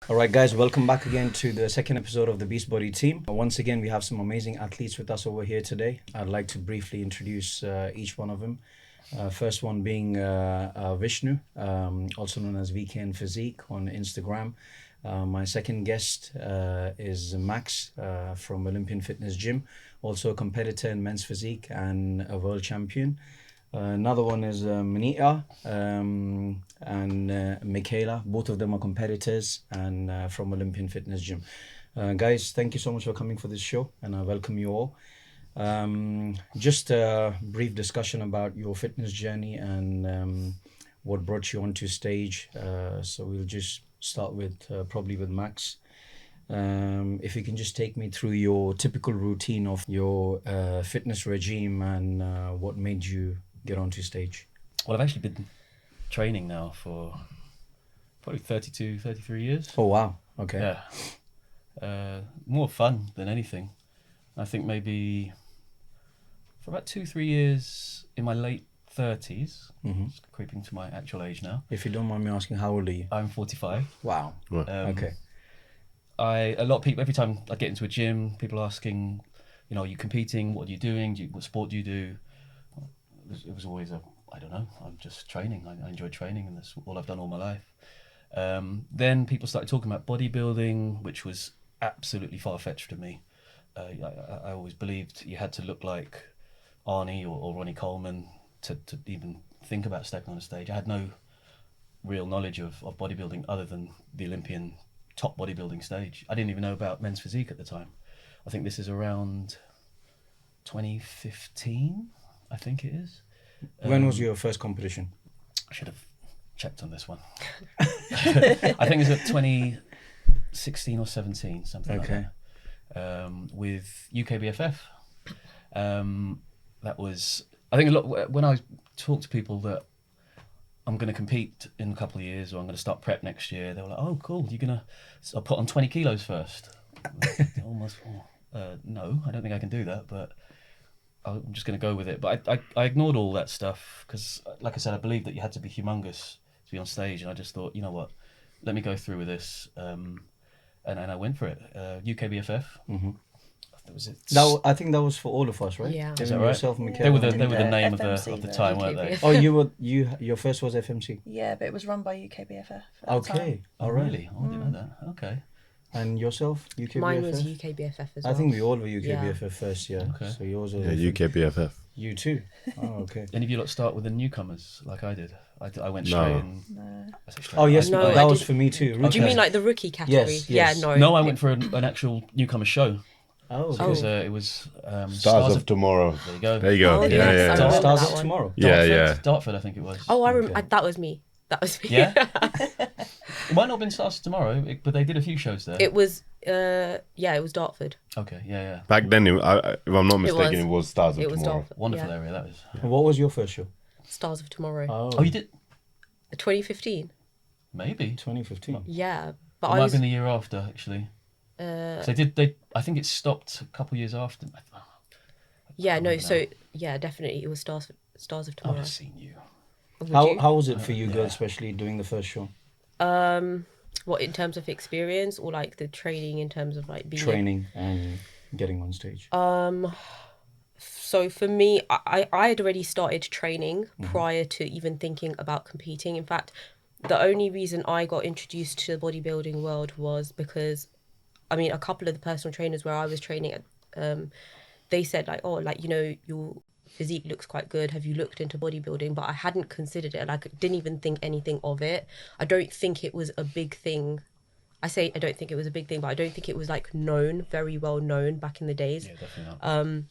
All right, guys, welcome back again to the second episode of the Beast Body team. Once again, we have some amazing athletes with us over here today. I'd like to briefly introduce each one of them. First one being Vishnu, also known as VKN Physique on Instagram. My second guest is Max from Olympian Fitness Gym, also a competitor in men's physique and a world champion. Another one is Manita and Michaela. Both of them are competitors and from Olympian Fitness Gym. Guys, thank you so much for coming for this show, and I welcome you all. Just a brief discussion about your fitness journey and what brought you onto stage. So we'll just start with probably with Max. If you can just take me through your typical routine of your fitness regime and what made you get onto stage. Well, I've actually been training now for probably 32, 33 years. Oh, wow. Okay. Yeah. More fun than anything. I think maybe for about 2-3 years in my late 30s, just creeping to my actual age now. If you don't mind me asking, how old are you? I'm 45. Wow. Okay. A lot of people, every time I get into a gym, people asking, are you competing? What are you doing? What sport do you do? It was always I don't know, I'm just training. I enjoy training, and that's all I've done all my life. Then people started talking about bodybuilding, which was absolutely far-fetched to me. I always believed you had to look like Arnie or Ronnie Coleman to even think about stepping on a stage. I had no real knowledge of bodybuilding other than the Olympian top bodybuilding stage. I didn't even know about men's physique at the time. I think this is around 2015, I think it is. When was your first competition? I should have checked on this one. I think it was at 2016 or 17, something like that. With UKBFF. That was, I think a lot, when I talk to people that I'm going to compete in a couple of years or I'm going to start prep next year, they were like, oh, cool, you're going to put on 20 kilos first. Almost, no, I don't think I can do that, but I'm just going to go with it. But I ignored all that stuff because, like I said, I believed that you had to be humongous to be on stage. And I just thought, you know what, let me go through with this. And I went for it. UKBFF. Mm-hmm. Was it? I think that was for all of us, right? Yeah. Is that right? Yourself, They Michaela. were the name of FMC, the time, weren't they? UKBFF. Oh, your first was FMC. Yeah, but it was run by UKBFF. At the Okay. time. Oh, really? Oh, I didn't know that. Okay. And yourself, UKBFF? Mine was UKBFF as well. I think we all were UKBFF first, yeah. Okay. So yours was Yeah, UKBFF. You too. Oh, okay. Any of you lot start with the newcomers like I did? I went No. straight in. No. I say straight Oh in. yes, No, that I was did- for me too. Do you Okay. mean like the rookie category? Yes, yes. Yeah, no. No, I went for an actual newcomer show. Oh, okay. Because it was Stars of Tomorrow. There you go. There you go. Oh, yeah, yes, I yeah. remember Stars that of one. Tomorrow. Yeah, Dartford, yeah. Dartford, I think it was. Oh, I remember. Okay. That was me. That was me. Yeah? It might not have been Stars of Tomorrow, but they did a few shows there. It was. Yeah, it was Dartford. Okay, yeah. Back then, if I'm not mistaken, was. it was Stars of It was Tomorrow. Dartford. Wonderful yeah. area, that was. And what was your first show? Stars of Tomorrow. Oh, you did? 2015. Maybe. 2015. Yeah, but It I might have was. been the year after, actually. So I think it stopped a couple of years after. Yeah, no. remember So now. yeah, definitely it was Stars of I've Tomorrow. seen you. Would How you? how was it for you Yeah. girls, especially doing the first show? What in terms of experience or like the training in terms of like being Training and getting on stage. So for me, I had already started training prior to even thinking about competing. In fact, the only reason I got introduced to the bodybuilding world was because, I mean, a couple of the personal trainers where I was training at, they said like, oh, like, your physique looks quite good. Have you looked into bodybuilding? But I hadn't considered it. Like, didn't even think anything of it. I don't think it was a big thing. I say I don't think it was a big thing, but I don't think it was like very well known back in the days. Yeah, definitely not.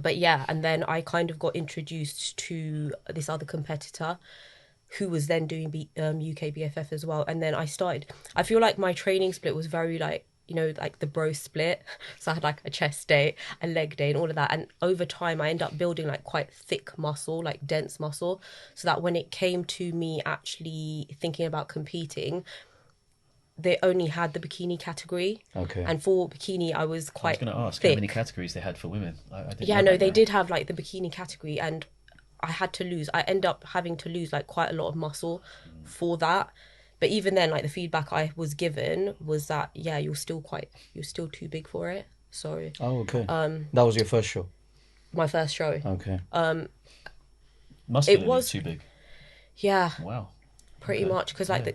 But yeah, and then I kind of got introduced to this other competitor who was then doing UKBFF as well. And then I feel like my training split was very like, like the bro split. So I had like a chest day, a leg day and all of that. And over time, I ended up building like quite thick muscle, like dense muscle. So that when it came to me actually thinking about competing, they only had the bikini category. Okay. And for bikini, I was I quite was going to ask thick. how many categories they had for women. I didn't Yeah, know no, that they now. did have like the bikini category, and I had to lose. I end up having to lose like quite a lot of muscle for that, But even then, like the feedback I was given was that you're still too big for it. So Oh, okay. That was your first show. my first show. Okay. Muscularly was- too big. Yeah, Wow. pretty Okay. much. Because I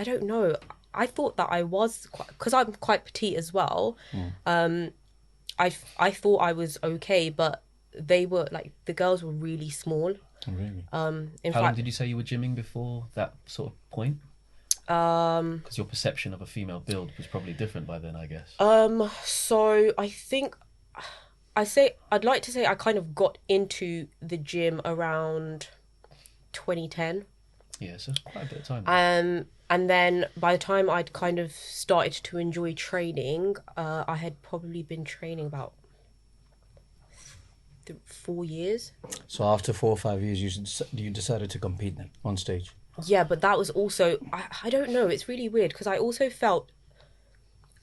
don't know. I thought that I was because I'm quite petite as well. I thought I was okay, but they were like the girls were really small. Oh, really? In How long fact, did you say you were gymming before that sort of point? Because your perception of a female build was probably different by then, I guess. so I think I'd like to say I kind of got into the gym around 2010. Yeah, so it's quite a bit of time. And then by the time I'd kind of started to enjoy training, I had probably been training about 4 years. So after 4 or 5 years, you decided to compete then on stage. Yeah, but that was also, I don't know, it's really weird because I also felt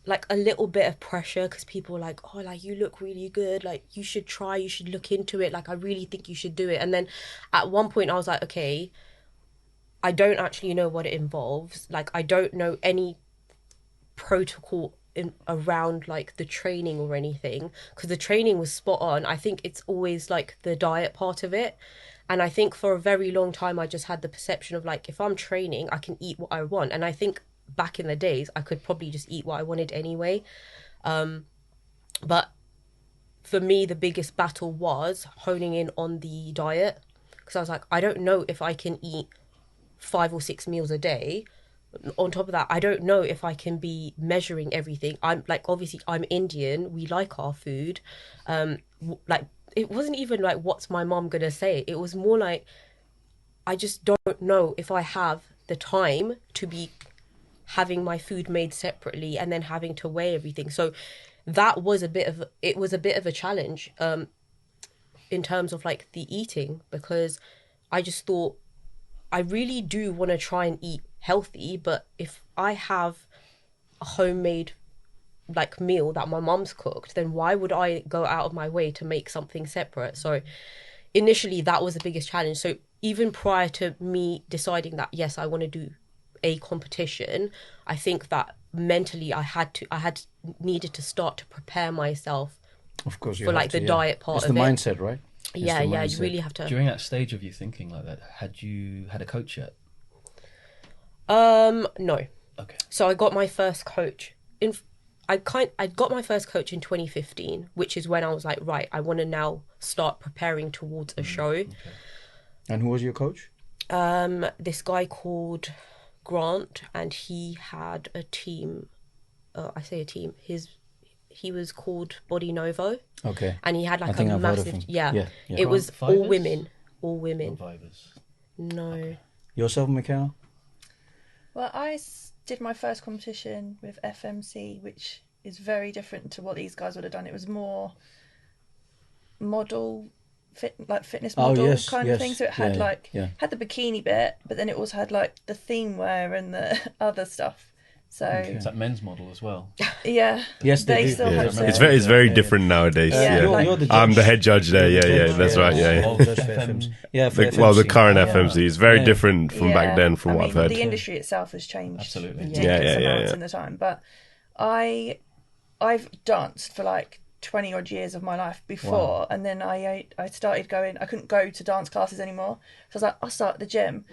like a little bit of pressure because people were like, oh, like you look really good, like you should try, you should look into it, like I really think you should do it. And then at one point I was like, okay, I don't actually know what it involves. Like I don't know any protocol around like the training or anything because the training was spot on. I think it's always like the diet part of it. And I think for a very long time, I just had the perception of like, if I'm training, I can eat what I want. And I think back in the days, I could probably just eat what I wanted anyway. But for me, the biggest battle was honing in on the diet. Because I was like, I don't know if I can eat 5 or 6 meals a day. On top of that, I don't know if I can be measuring everything. I'm like, obviously, I'm Indian. We like our food. Like, it wasn't even like, what's my mom gonna say? It was more like, I just don't know if I have the time to be having my food made separately and then having to weigh everything. So that was a bit of a challenge in terms of like the eating, because I just thought I really do want to try and eat healthy, but if I have a homemade like meal that my mom's cooked, then why would I go out of my way to make something separate? So initially that was the biggest challenge. So even prior to me deciding that yes, I want to do a competition, I think that mentally I needed to start to prepare myself Of course, you for have like to, the yeah. diet part It's of the it. mindset, right? It's Yeah, the you mindset. really have to. During that stage of you thinking like that, had you had a coach yet? No. Okay. So I got my first coach I got my first coach in 2015, which is when I was like, right, I want to now start preparing towards a show. Okay. And who was your coach? This guy called Grant, and he had a team. I say a team. He was called Body Novo, Okay. and he had I like think a I've heard of massive. him. Yeah. Yeah. It was Grant all Fivers? women. All women. Not Vibers. No. Yourself, Michaela? Well, I did my first competition with FMC, which is very different to what these guys would have done. It was more fitness model kind of thing. So it had had the bikini bit, but then it also had like the theme wear and the other stuff. So It's that men's model as well. yeah, Yes, they do. still Yeah. have It's their- very different nowadays. Yeah, Yeah, You're the I'm the judge. head judge there. You're the Yeah, judge, that's right. Yeah, Oh, Judge for FM. FMC. Yeah, for FMC. Well, the current Yeah. FMC is very Yeah. different from back then, from what I've heard. The industry itself has changed Absolutely. ridiculous Yeah. amounts in the time. But I've danced for like 20 odd years of my life before, and then I started going. I couldn't go to dance classes anymore, so I was like, I'll start at the gym.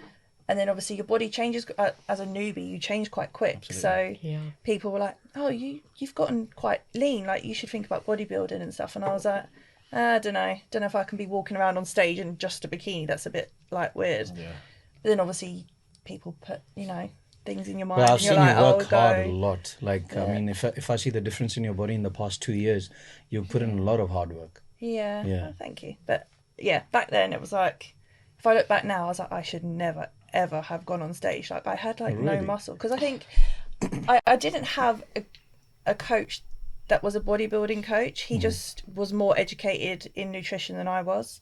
And then obviously your body changes as a newbie. You change quite quick. Absolutely. So Yeah. people were like, "Oh, you've gotten quite lean. Like you should think about bodybuilding and stuff." And I was like, I don't know if I can be walking around on stage in just a bikini. That's a bit like weird. Yeah. But then obviously people put things in your mind. Well, I've and you're seen like, you work "Oh, hard a go." lot. Like, I mean, if I see the difference in your body in the past 2 years, you've put in a lot of hard work. Yeah. Yeah. Oh, thank you. But yeah, back then it was like, if I look back now, I was like, I should never ever have gone on stage. Like I had like Really? no muscle, because I think I didn't have a coach that was a bodybuilding coach. He just was more educated in nutrition than I was.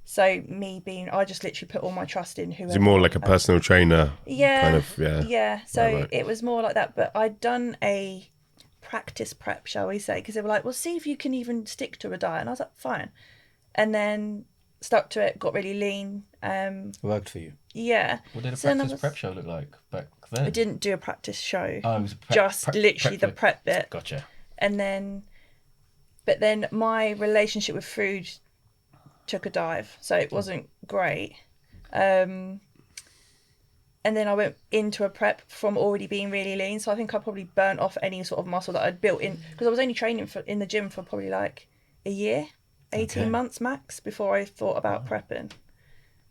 So I just literally put all my trust in whoever. Is it more like a personal trainer? Yeah. Kind of, yeah. Yeah. So Right. it was more like that. But I'd done a practice prep, shall we say, because they were like, well, see if you can even stick to a diet. And I was like, fine. And then stuck to it, got really lean. Worked for you. Yeah. What did a So then I practice prep show look like back then? I didn't do a practice show. Oh, it was a Just literally the prep bit. Gotcha. And then, but then my relationship with food took a dive, so it wasn't great. And then I went into a prep from already being really lean, so I think I probably burnt off any sort of muscle that I'd built in, because I was only training in the gym for probably like a year, 18 months max before I thought about prepping.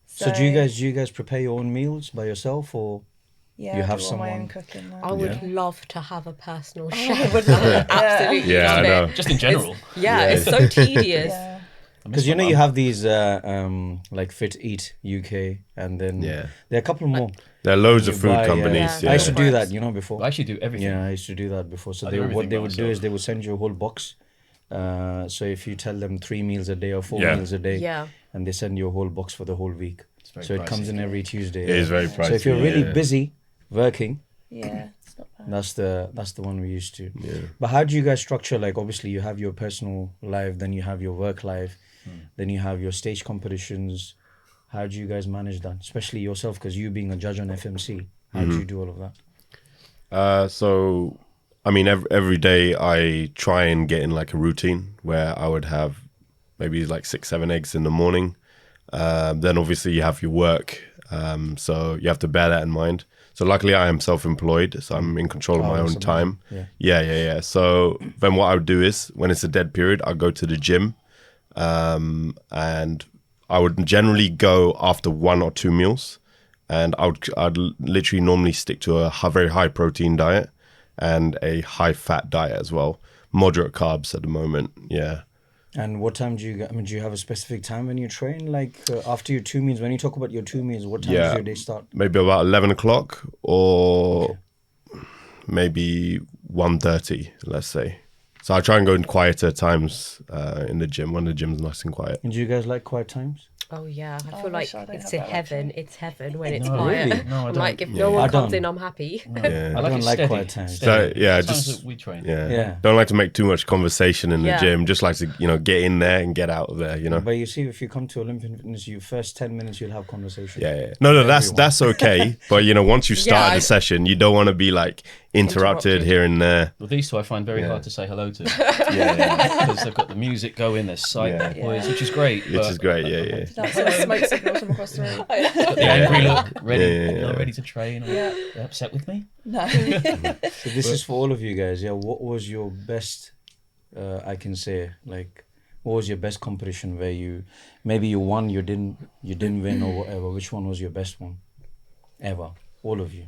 So do you guys prepare your own meals by yourself, or yeah, you I have do all my own someone? cooking now. I would Yeah. love to have a personal I chef. would love it. Absolutely Yeah, love I know. it. Just in general. It's so tedious. Yeah. Because you know you have these like Fit Eat UK, and then Yeah. there are a couple more. There are loads You of food buy, companies. Yeah. I used to Yeah. do that, you know, before. I actually do everything. Yeah, I used to do that before. So I they, do what everything they by would do myself. is they would send you a whole box. So if you tell them 3 meals a day or 4 Yeah. meals a day, Yeah. and they send you a whole box for the whole week. very So it comes pricey. in every Tuesday. It is very pricey. So if you're really yeah. busy working, Yeah, it's not bad. that's the one we used to. Yeah. But how do you guys structure? Like, obviously, you have your personal life, then you have your work life, then you have your stage competitions. How do you guys manage that? Especially yourself, because you being a judge on FMC, how do you do all of that? So, I mean, every day I try and get in like a routine where I would have maybe like 6-7 eggs in the morning. Then obviously you have your work. So you have to bear that in mind. So luckily I am self-employed, so I'm in control of my that's own time. amazing. Yeah. So then what I would do is when it's a dead period, I'll go to the gym. And I would generally go after 1 or 2 meals. And I'd literally normally stick to a very high protein diet and a high fat diet as well. Moderate carbs at the moment. Yeah. And what time do you? I mean, do you have a specific time when you train? Like after your 2 meals, when you talk about your 2 meals, what time does your day start? Maybe about 11 o'clock or maybe 1:30, let's say. So I try and go in quieter times in the gym when the gym's nice and quiet. And do you guys like quiet times? Oh yeah, I I feel like wish I didn't it's have a that heaven. luxury. It's heaven when it's No, quiet. really? No, I I'm don't. like, if Yeah. no I one comes don't. in, I'm happy. Yeah. I like don't it like steady. quiet times. Steady. So, yeah, The times just- that we train. Yeah. Don't like to make too much conversation in the Yeah. gym. Just like to, get in there and get out of there, But you see, if you come to Olympian Fitness, you first 10 minutes you'll have conversation. Yeah. No, that's okay. But once you start Yeah, the session, you don't want to be like interrupted Interrupted. here and there. Well, these two I find very Yeah. hard to say hello to Yeah. because they've got the music going, they're psyched Yeah. boys, which is great. Which is great. Yeah. That's a smoke signals from across the room. Got the angry look, ready, Yeah. ready to train. Yeah. They're upset with me. No. So this is for all of you guys. Yeah. What was your best? I can say like, what was your best competition where maybe you won, you didn't win or whatever? Which one was your best one, ever? All of you.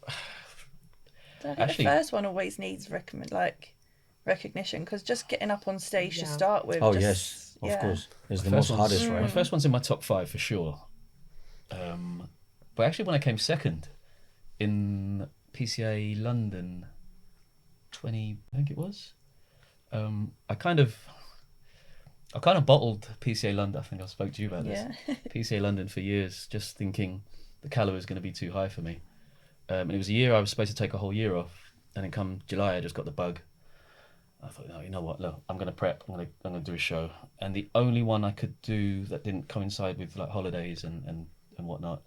I think Actually- the first one always needs recognition, because just getting up on stage to Yeah. start with. Oh just, yes, of yeah. course. It's the First most one's- hardest, My right? first one's in my top 5 for sure. But actually, when I came second in PCA London 20, I think it was, I kind of bottled PCA London. I think I spoke to you about this. Yeah. PCA London for years, just thinking the calorie was going to be too high for me. And it was a year I was supposed to take a whole year off, and then come July I just got the bug. I thought, no, you know what? Look, I'm going to prep. I'm going to do a show, and the only one I could do that didn't coincide with like holidays and whatnot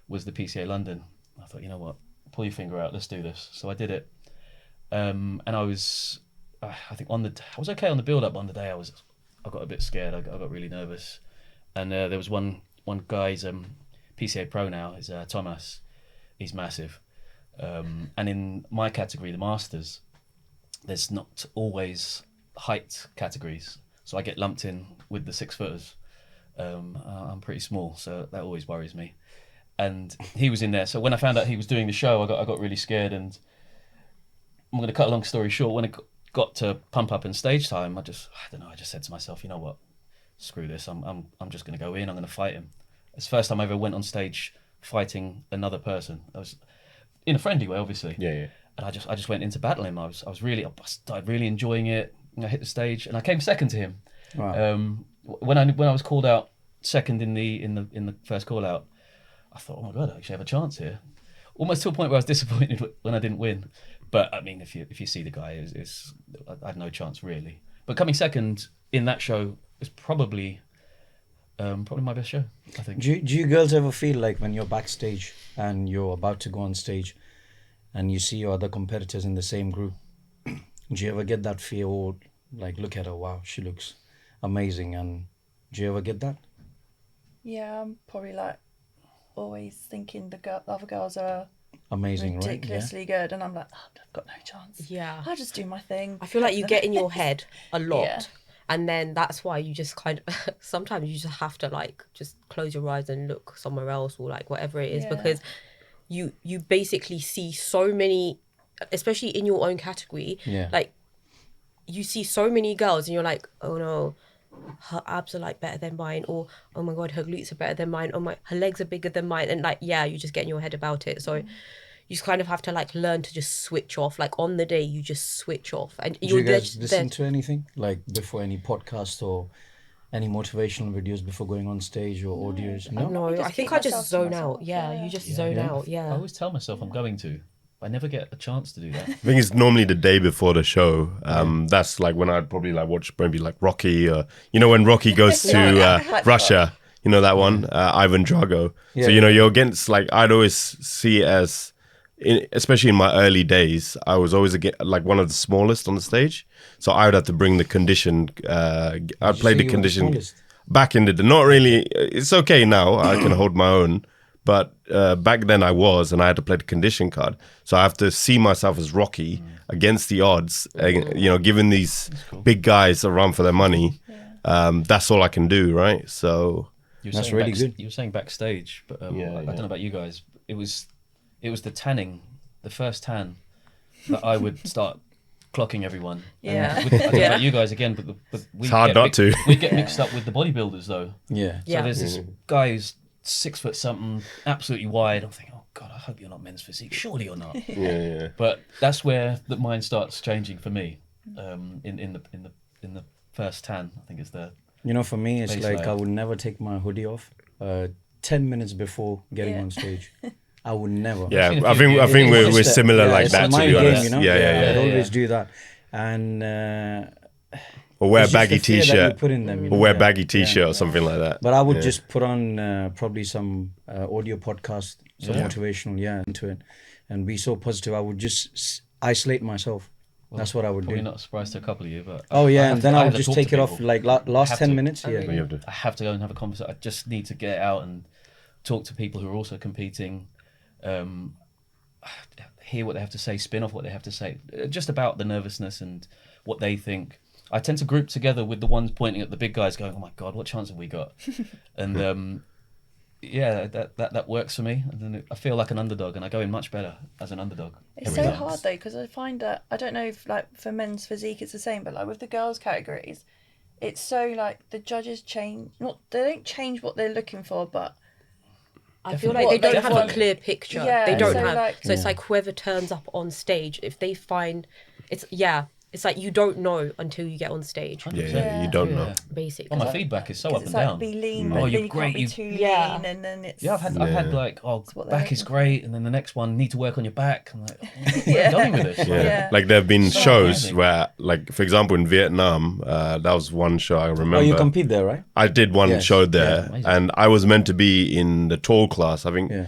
was the PCA London. I thought, you know what? Pull your finger out. Let's do this. So I did it, and I was, I think I was okay on the build up. On the day I got a bit scared. I got really nervous, and there was one guy. He's PCA pro now. Is Thomas. He's massive. And in my category, the Masters, there's not always height categories. So I get lumped in with the 6-footers. I'm pretty small, so that always worries me. And he was in there. So when I found out he was doing the show, I got really scared. And I'm going to cut a long story short. When it got to pump up and stage time, I just said to myself, you know what? Screw this. I'm just going to go in. I'm going to fight him. It's the first time I ever went on stage fighting another person. I was in a friendly way, obviously. Yeah. And I just went into battling him. I started really enjoying it. I hit the stage and I came second to him. Wow. When I was called out second in the first call out, I thought, oh my god, I actually have a chance here. Almost to a point where I was disappointed when I didn't win. But I mean, if you see the guy, I had no chance really. But coming second in that show is probably probably my best show, I think. Do you girls ever feel like when you're backstage and you're about to go on stage and you see your other competitors in the same group, do you ever get that fear or like look at her, wow, she looks amazing, and do you ever get that? Yeah, I'm probably like always thinking the other girls are Amazing, right? Yeah. ridiculously good, and I'm like, oh, I've got no chance. Yeah. I'll just do my thing. I feel like you get in your head a lot. Yeah. And then that's why you just kind of sometimes you just have to like just close your eyes and look somewhere else or like whatever it is, Yeah. because you basically see so many, especially in your own category, Yeah. like you see so many girls and you're like, oh no, her abs are like better than mine, or oh my god, her glutes are better than mine, oh my, her legs are bigger than mine, and like yeah, you just get in your head about it. So you just kind of have to like learn to just switch off. Like on the day, you just switch off. And Do you guys listen to anything like before any podcast or any motivational videos before going on stage or audios? No. No, just I think keep I just myself to zone myself, out. Yeah, yeah. you just Yeah. zone Yeah. out. I Yeah. always tell myself I'm going to, but I never get a chance to do that. I think it's normally the day before the show. That's like when I'd probably like watch maybe like Rocky, or you know when Rocky goes to Like Russia, you know that one, Ivan Drago. Yeah, So you know yeah. you're against, like I'd always see it as, especially in my early days, I was always like one of the smallest on the stage. So I would have to bring the condition. I'd Did play you say the you were the condition smallest? back in the day. Not really. It's okay now. I can hold my own. But back then I was, and I had to play the condition card. So I have to see myself as Rocky against the odds, you know, giving these big guys a run for their money. That's all I can do, right? So You were That's saying really good. You were saying backstage, but Yeah, I yeah. don't know about you guys. It was the tanning, the first tan, that I would start clocking everyone. And Yeah. I don't know Yeah. about you guys again, but we It's hard get not to. We get mixed up with the bodybuilders though. Yeah. So Yeah. there's this guy who's 6 foot something, absolutely wide. I'm thinking, oh God, I hope you're not men's physique. Surely you're not. yeah. But that's where the mind starts changing for me. In the first tan, I think it's the You know, for me, it's Base like layer. I would never take my hoodie off 10 minutes before getting Yeah. on stage. I would never. Yeah, seen a I few think videos. we're It's just similar yeah, like it's that, a to mind be game, honest. you know? Yeah. I'd Yeah. always do that. And Or wear a it's just baggy the fear that you t-shirt. put in them, you Or know? wear a Yeah. baggy Yeah. t-shirt or something like that. But I would Yeah. just put on probably some audio podcast, some Yeah. motivational, into it, and be so positive. I would just isolate myself. That's what I would probably do. not a surprise to a couple of you, but Oh I yeah, have and to- then I have would to just talk to take it off people. like last Have 10 to. minutes. Yeah. You have to. I have to go and have a conversation. I just need to get it out and talk to people who are also competing, hear what they have to say, spin off what they have to say, just about the nervousness and what they think. I tend to group together with the ones pointing at the big guys, going, "Oh my God, what chance have we got?" And yeah, that works for me. And then I feel like an underdog, and I go in much better as an underdog. It's every so time. hard though, because I find that I don't know if like for men's physique it's the same, but like with the girls categories, it's so like the judges change. Not they don't change what they're looking for, but I feel Definitely. like they What don't they have a want. clear picture. Yeah, They don't so, have. like- So it's Yeah. like whoever turns up on stage, if they find, it's like you don't know until you get on stage, 100%. Yeah, you don't know. Yeah. basically. Oh, my feedback is so 'cause up it's and like down. be lean, Mm. but Oh, then you're you great, can't be you- too Yeah. lean, and then it's Yeah, I've had Yeah. like, oh, what they're back is looking for. great, and then the next one, need to work on your back. I'm like, where are you going with this? Yeah. Yeah. Like there have been So shows amazing. where, like for example, in Vietnam, that was one show I remember. Oh, you compete there, right? I did one Yes. show Yeah, there, amazing. and I was meant to be in the tall class. I think Yeah.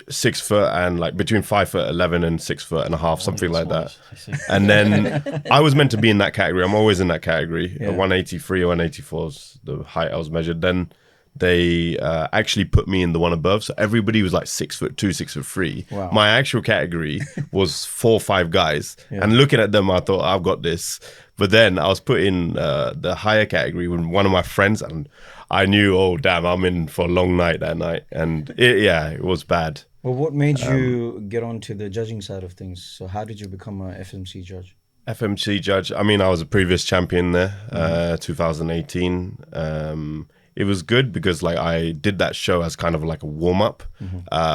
6 foot and like between 5'11" and 6.5 something like that. I see. And then I was meant to be in that category. I'm always in that category. Yeah. 183 or 184 is the height I was measured. Then they actually put me in the one above. So everybody was like 6'2", 6'3". Wow. My actual category was 4 or 5 guys. Yeah. And looking at them, I thought, I've got this. But then I was put in the higher category with one of my friends, and I knew, oh, damn, I'm in for a long night that night. And it was bad. Well, what made you get onto the judging side of things? So how did you become a FMC judge? FMC judge. I mean, I was a previous champion there, 2018. It was good because like I did that show as kind of like a warm up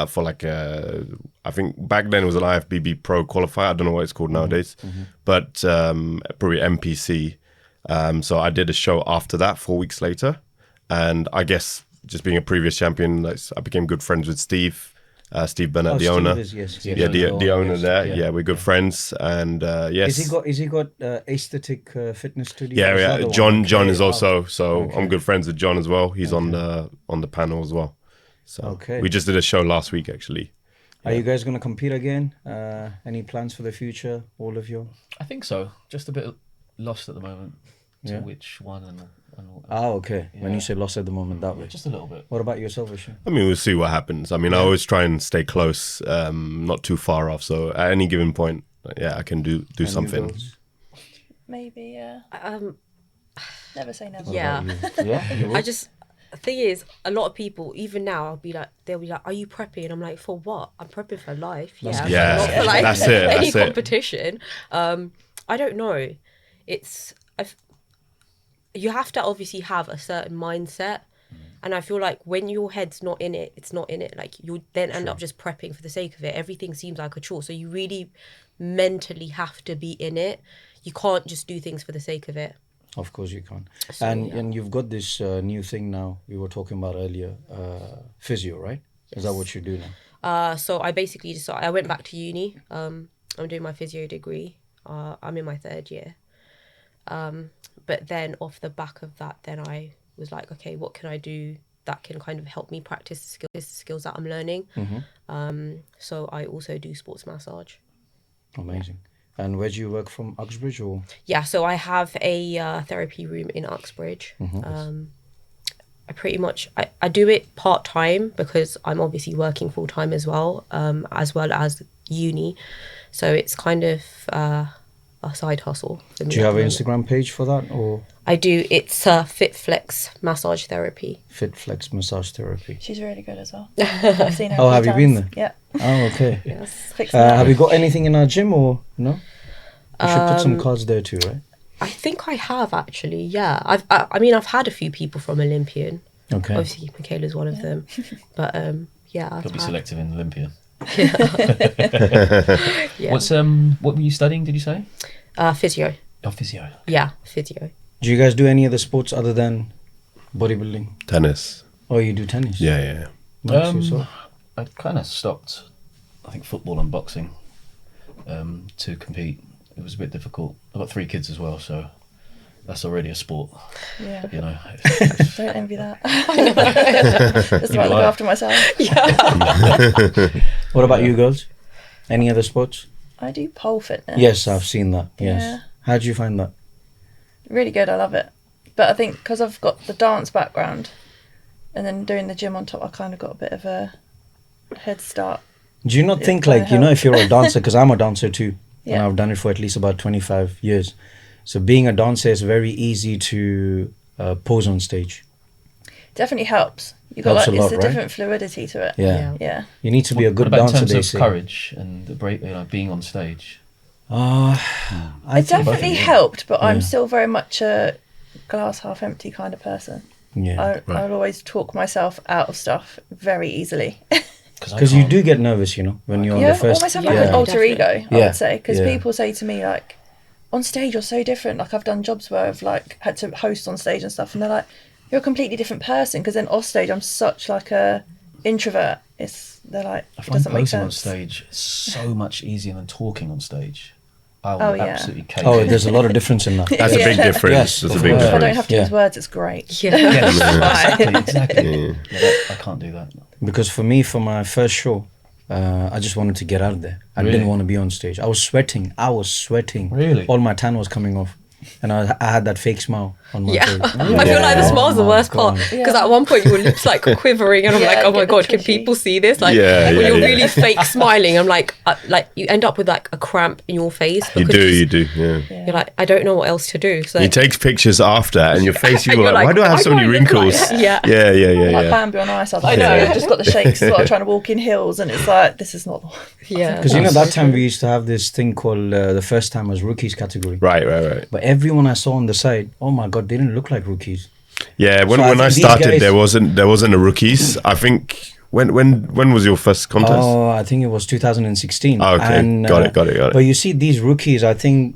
for like I think back then it was an IFBB Pro qualifier. I don't know what it's called nowadays, but probably MPC. So I did a show after that 4 weeks later, and I guess just being a previous champion, like, I became good friends with Steve. Steve Bennett, Oh, the Steve owner. is, yes, Yeah, the owner yes, there. yeah. Yeah, we're good friends, and yes. Is he got aesthetic fitness studio? Yeah, Is that yeah. the one? John Okay. is also. Oh, So okay. I'm good friends with John as well. He's on the panel as well. So Okay. we just did a show last week actually. Are you guys going to compete again? Any plans for the future, all of you? I think so. Just a bit lost at the moment to Yeah. which one and Okay. When you say lost at the moment, that way. just a little bit. What about yourself, Isha? I mean, we'll see what happens. I mean, I always try and stay close, not too far off. So at any given point, I can do And you something. girls? Maybe, yeah. Never say never. Yeah. Yeah. You I would? just, the thing is, a lot of people, even now, they'll be like, are you prepping? And I'm like, for what? I'm prepping for life. Yeah. But Yeah, not for like that's it, any that's it. competition. I don't know. You have to obviously have a certain mindset. And I feel like when your head's not in it, it's not in it. Like you'll then end up just prepping for the sake of it. Everything seems like a chore. So you really mentally have to be in it. You can't just do things for the sake of it. Of course you can. So, and yeah. and you've got this new thing now we were talking about earlier, physio, right? Is that what you do now? So I basically decided, I went back to uni. I'm doing my physio degree. I'm in my 3rd year. But then off the back of that, then I was like, okay, what can I do that can kind of help me practice the skills that I'm learning? So I also do sports massage. Amazing. And where do you work from? Uxbridge or? Yeah, so I have a therapy room in Uxbridge. I pretty much, I do it part-time because I'm obviously working full-time as well as uni. So it's kind of a side hustle for me. Do you at have the an moment. Instagram page for that or? I do. It's FitFlex Massage Therapy. FitFlex Massage Therapy. She's really good as well. I've seen her. Oh, a have few you been times. there? Yeah. Oh, okay. Yes. Fixing it. Have you got anything in our gym or no? You should put some cards there too, right? I think I have actually. Yeah. I mean, I've had a few people from Olympian. Okay. Obviously, Michaela's one of them. But yeah, Got to be had- selective in Olympia. Yeah. What were you studying? Did you say? Physio. Oh, physio. Yeah, physio. Do you guys do any other sports other than bodybuilding? Tennis. Oh, you do tennis? Yeah. Nice, yourself? I kind of stopped. I think football and boxing to compete. It was a bit difficult. I've got 3 kids as well, so that's already a sport. Yeah. You know. Don't envy that. Just about look I. after myself. What about you girls? Any other sports? I do pole fitness. Yes, I've seen that. Yes. Yeah. How do you find that? Really good. I love it. But I think because I've got the dance background and then doing the gym on top, I kind of got a bit of a head start. Do you not It think kinda like, you know, helps. if you're a dancer, because I'm a dancer too, and Yeah. I've done it for at least about 25 years. So being a dancer is very easy to pose on stage. Definitely helps. You got Helps like a lot, it's a right? different fluidity to it. Yeah. Yeah. Yeah. You need to be a What good about in dancer, terms they of say. courage and the break, being on stage? I It definitely helped, but Yeah. I'm still very much a glass half empty kind of person. Yeah. I'll always talk myself out of stuff very easily. Because you do get nervous, you know, when you're on Yeah, the first. almost have like Yeah. an alter Definitely. ego, I Yeah. would say, because Yeah. people say to me like, on stage you're so different. Like I've done jobs where I've like had to host on stage and stuff, and they're like, you're a completely different person. Because then off stage I'm such like a introvert. They're like, I it find doesn't make posing on sense. stage so much easier than talking on stage. I will Oh, yeah. absolutely cake. Oh, it. there's a lot of difference in that. That's a big Yeah. difference. Yes, That's a of big course. If I don't difference. have to Yeah. use words, it's great. Yeah. Yes, exactly. Yeah, I can't do that. Because for me, for my first show, I just wanted to get out of there. I Really? didn't want to be on stage. I was sweating. Really? All my tan was coming off. And I had that fake smile on my Yeah. face. I feel like the Oh smile's the my worst part. God. Because at one point your lips like quivering and I'm Yeah, like, oh my get the God, can twitchy. people see this? Like Yeah, when yeah, you're yeah. really fake smiling, I'm like you end up with like a cramp in your face. You because do, yeah. You're like, I don't know what else to do. So He takes pictures after, and your face, And you're you're like, why like, do I have why so do many I look like wrinkles? that? Yeah. yeah. Like Bambi on ice. I know. I've just got the shakes as well, trying to walk in heels, and it's like, this is not the one. yeah. Because you know, That's that so time true. we used to have this thing called the first timers rookies category. Right. But everyone I saw on the side, oh my God, they didn't look like rookies. Yeah, So when I I think these started, guys- there wasn't a rookies. I think when was your first contest? Oh, I think it was 2016. Oh, okay. And, Got it. But you see, these rookies, I think,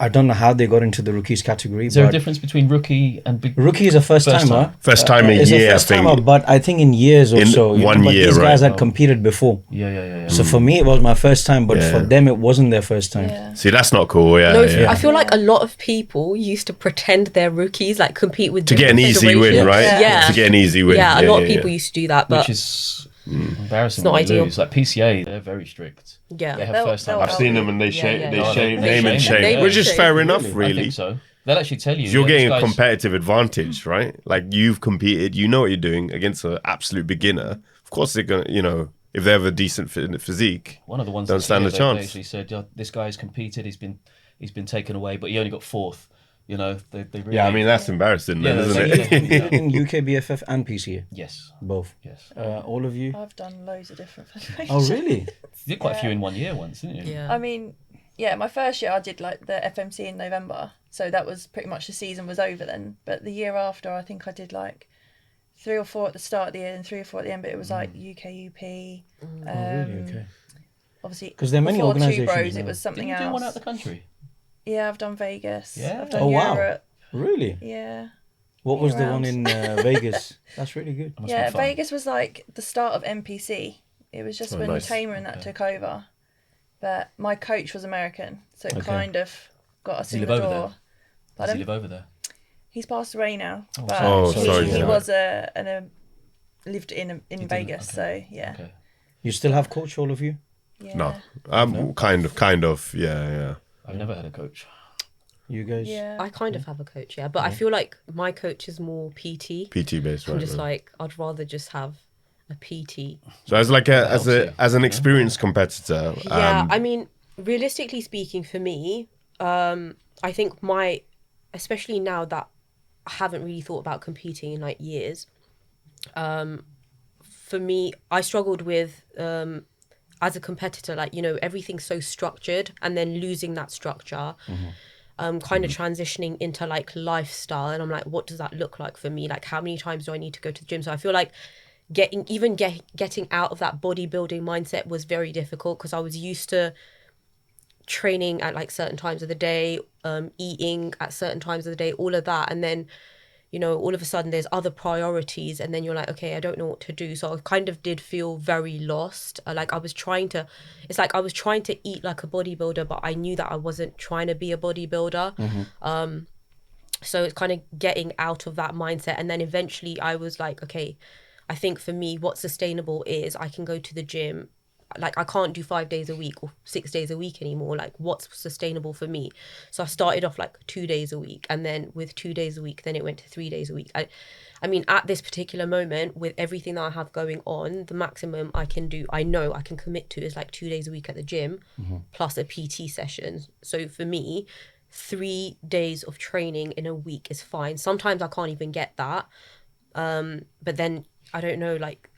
I don't know how they got into the rookies category. Is there a but difference between rookie and big? rookie is a first timer. time. First time a Is a year, I first timer, think. but I think in years or In so. 1 but year, these guys right. had competed before. Yeah. So for me, it was my first time, but for Yeah. them, it wasn't their first time. Yeah. See, that's not cool. Yeah, No, yeah. I feel like a lot of people used to pretend they're rookies, like compete with To get an easy win, right? Yeah. To get an easy win. Yeah, a lot of people used to do that, but Which is embarrassing. It's not when you ideal. lose. Like PCA, they're very strict. yeah. They have They'll- first time. they'll I've seen them and they Yeah, shame, yeah, they yeah. shame, They name and shame. shame, Name which and is shame. fair enough, I really. think so. They'll actually tell you. You're yeah, getting this a guy's- competitive advantage, right? Like you've competed, you know what you're doing against an absolute beginner. Of course, they're gonna, if they have a decent physique, One of the ones don't this stand year, a they chance. actually said, yeah, this guy's competed. He's been taken away, but he only got fourth. They really, Yeah, I mean that's embarrassing, then, Yeah, isn't that's- it? You competed in UK BFF and PCA, yes, both. yes. All of you. I've done loads of different federations. Oh, really? You did quite a few in 1 year once, didn't you? Yeah. I mean, yeah, my first year I did like the FMC in November, so that was pretty much the season was over then. But the year after, I think I did like 3 or 4 at the start of the year and 3 or 4 at the end. But it was like UKUP. Oh, really? Okay. Obviously, 'Cause there are many before organisations Two Bros, now. it was Didn't something you do else. one out the country? Yeah, I've done Vegas. Yeah. I've done Oh, wow. Europe. Really? Yeah. What was the one around. in Vegas? That's really good. That must Yeah, be fun. Vegas was like the start of NPC. It was just Oh, when nice. Tamer and that took over. But my coach was American, so it Okay. kind of got us Does he in live the over door. there? Does Pardon? he live over there? He's passed away now, Oh, but sorry. Oh, he, sorry, he yeah. was lived in did, Vegas, okay. so yeah. Okay. You still have coach, all of you? Yeah. No, kind of, yeah. I've never had a coach. You guys? Yeah. I kind of have a coach, yeah, but I feel like my coach is more PT. PT based, right? I'm just right. like, I'd rather just have a PT. So as like helps you. as an experienced competitor, Yeah, I mean, realistically speaking, for me, I think especially now that I haven't really thought about competing in like years, for me, I struggled with, as a competitor, like, everything's so structured and then losing that structure, kind of transitioning into like lifestyle. And I'm like, what does that look like for me? Like, how many times do I need to go to the gym? So I feel like getting out of that bodybuilding mindset was very difficult because I was used to training at like certain times of the day, eating at certain times of the day, all of that. And then, all of a sudden there's other priorities and then you're like, okay, I don't know what to do. So I kind of did feel very lost. I was trying to eat like a bodybuilder, but I knew that I wasn't trying to be a bodybuilder. So it's kind of getting out of that mindset. And then eventually I was like, okay, I think for me, what's sustainable is I can go to the gym. Like, I can't do 5 days a week or 6 days a week anymore. Like, what's sustainable for me? So I started off like 2 days a week. And then with 2 days a week, then it went to 3 days a week. I mean, at this particular moment, with everything that I have going on, the maximum I can do, I know I can commit to is like 2 days a week at the gym, plus a PT session. So for me, 3 days of training in a week is fine. Sometimes I can't even get that. But then, I don't know, like,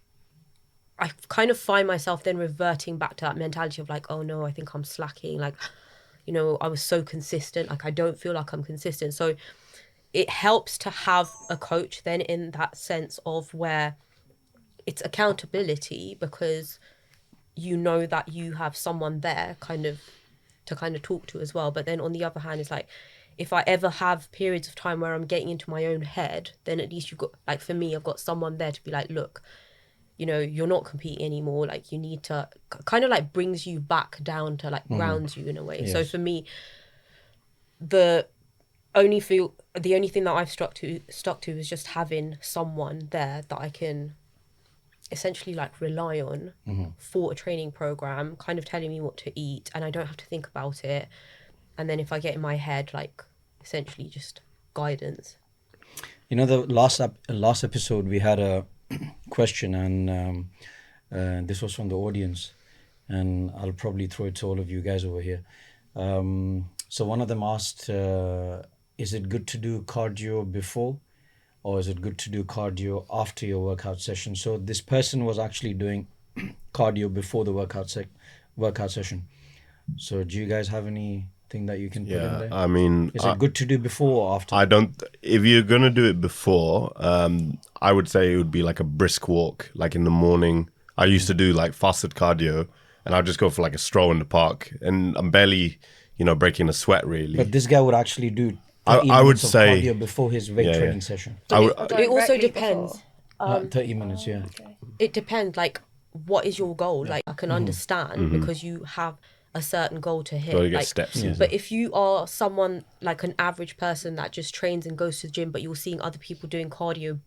I kind of find myself then reverting back to that mentality of like, oh no, I think I'm slacking. Like, I was so consistent. Like, I don't feel like I'm consistent. So it helps to have a coach then in that sense of where it's accountability because you know that you have someone there to talk to as well. But then on the other hand, it's like, if I ever have periods of time where I'm getting into my own head, then at least you've got, like, for me, I've got someone there to be like, look, you're not competing anymore. Like, you need to kind of like brings you back down to like grounds you in a way. Yes. So for me, the only thing that I've stuck to is just having someone there that I can essentially like rely on for a training program, kind of telling me what to eat, and I don't have to think about it. And then if I get in my head, like, essentially just guidance. The last episode we had a question, and this was from the audience, and I'll probably throw it to all of you guys over here. So one of them asked, is it good to do cardio before, or is it good to do cardio after your workout session? So this person was actually doing cardio before the workout session. So do you guys have anything that you can put in yeah. there? I mean, Is it good to do before or after? I don't. If you're gonna do it before, I would say it would be like a brisk walk, like in the morning. I used to do like fasted cardio, and I'd just go for like a stroll in the park, and I'm barely breaking a sweat really. But this guy would actually do I 30 would minutes of say- cardio before his weight Yeah, training yeah. session. I would, It also Directly depends. before. 30 minutes, yeah. Okay. It depends, like, what is your goal? Like, I can Mm-hmm. understand because you have a certain goal to hit. gotta get Like, steps. Yeah. in. but if you are someone like an average person that just trains and goes to the gym, but you're seeing other people doing cardio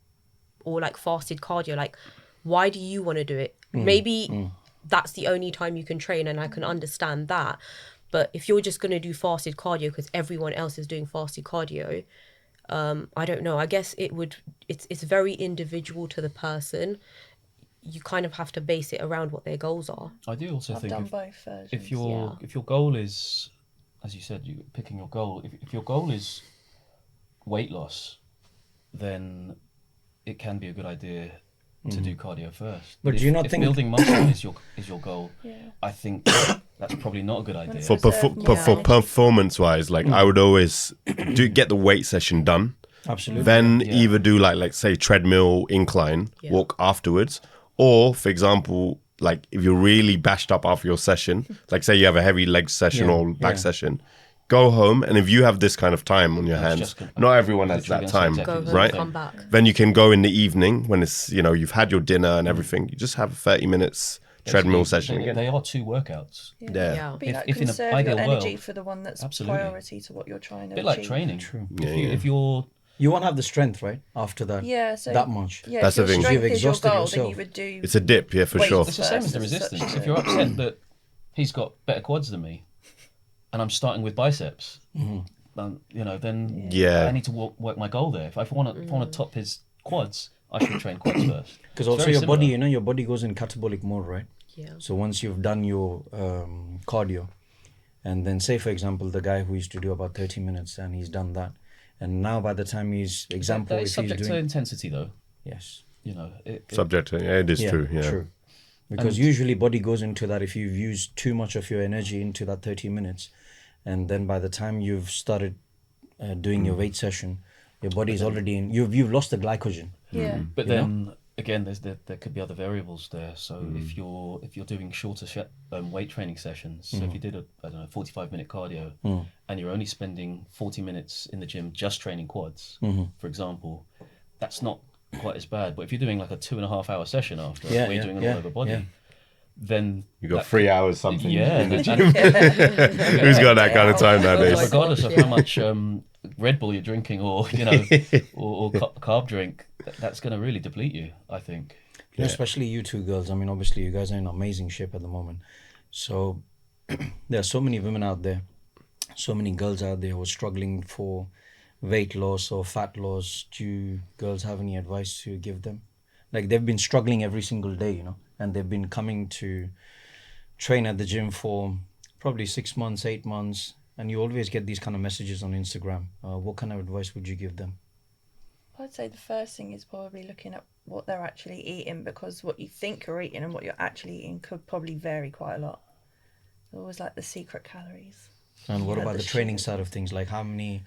or like fasted cardio, like, why do you want to do it? Maybe that's the only time you can train, and I can understand that. But if you're just going to do fasted cardio because everyone else is doing fasted cardio, I don't know. I guess it's very individual to the person. You kind of have to base it around what their goals are. I do also I've think done if, both versions. if your goal is, as you said, you picking your goal. If your goal is weight loss, then it can be a good idea to do cardio first. But do you not if think- building muscle is your goal? Yeah. I think that's probably not a good idea. for Reserve more for energy. performance wise, like I would always get the weight session done. Absolutely. Then Yeah. either do like say treadmill incline, Yeah. walk afterwards, or for example, like if you're really bashed up after your session, like say you have a heavy leg session Yeah, or back yeah. session, go home, and if you have this kind of time on your That's hands, just gonna- not everyone has literally that gonna say time, exactly Go the home, right? come back. Then you can go in the evening when it's you've had your dinner and everything. You just have 30 minutes treadmill Basically, session they, again. they are two workouts. Yeah. Yeah. Be If- like if in an conserve your ideal energy world- for the one that's Absolutely. priority to what you're trying to A bit like achieve. training. True. If you're You won't have the strength, right? After that. Yeah, so That much. Yeah, That's if the your thing. strength You've is your exhausted goal, yourself. then you would do. It's a dip, yeah, for Weight sure. it's the same as the Versus such resistance. a- If you're upset that he's got better quads than me, and I'm starting with biceps, then Yeah. I need to work my goal there. If I want to top his quads, I should train quads first. Because It's also very your body, similar. your body goes in catabolic mode, right? Yeah. So once you've done your cardio, and then say for example the guy who used to do about 30 minutes and he's done that, and now by the time he's example That if is he's subject to doing intensity, though. yes, Subject, yeah, it is true. Yeah. true, because usually body goes into that if you've used too much of your energy into that 30 minutes, and then by the time you've started doing your weight session, your body's already in. You've lost the glycogen. Yeah. But You know? then again, there could be other variables there. So if you're doing shorter weight training sessions, so if you did a 45-minute cardio, and you're only spending 40 minutes in the gym just training quads, for example, that's not quite as bad. But if you're doing like a 2.5-hour session after, where you're doing an all over body, then You got 3 hours something. yeah, in the and- gym. Who's got that kind of time nowadays? regardless of how much Red Bull you're drinking, or or carb drink, that's going to really deplete you, I think. You know, especially you two girls. I mean, obviously, you guys are in amazing shape at the moment. So there are so many women out there, so many girls out there who are struggling for weight loss or fat loss. Do you girls have any advice to give them? Like they've been struggling every single day, and they've been coming to train at the gym for probably 6 months, 8 months, and you always get these kind of messages on Instagram. What kind of advice would you give them? I'd say the first thing is probably looking at what they're actually eating, because what you think you're eating and what you're actually eating could probably vary quite a lot. It's always like the secret calories. And what Yeah, about the the training sugar. side of things? Like how many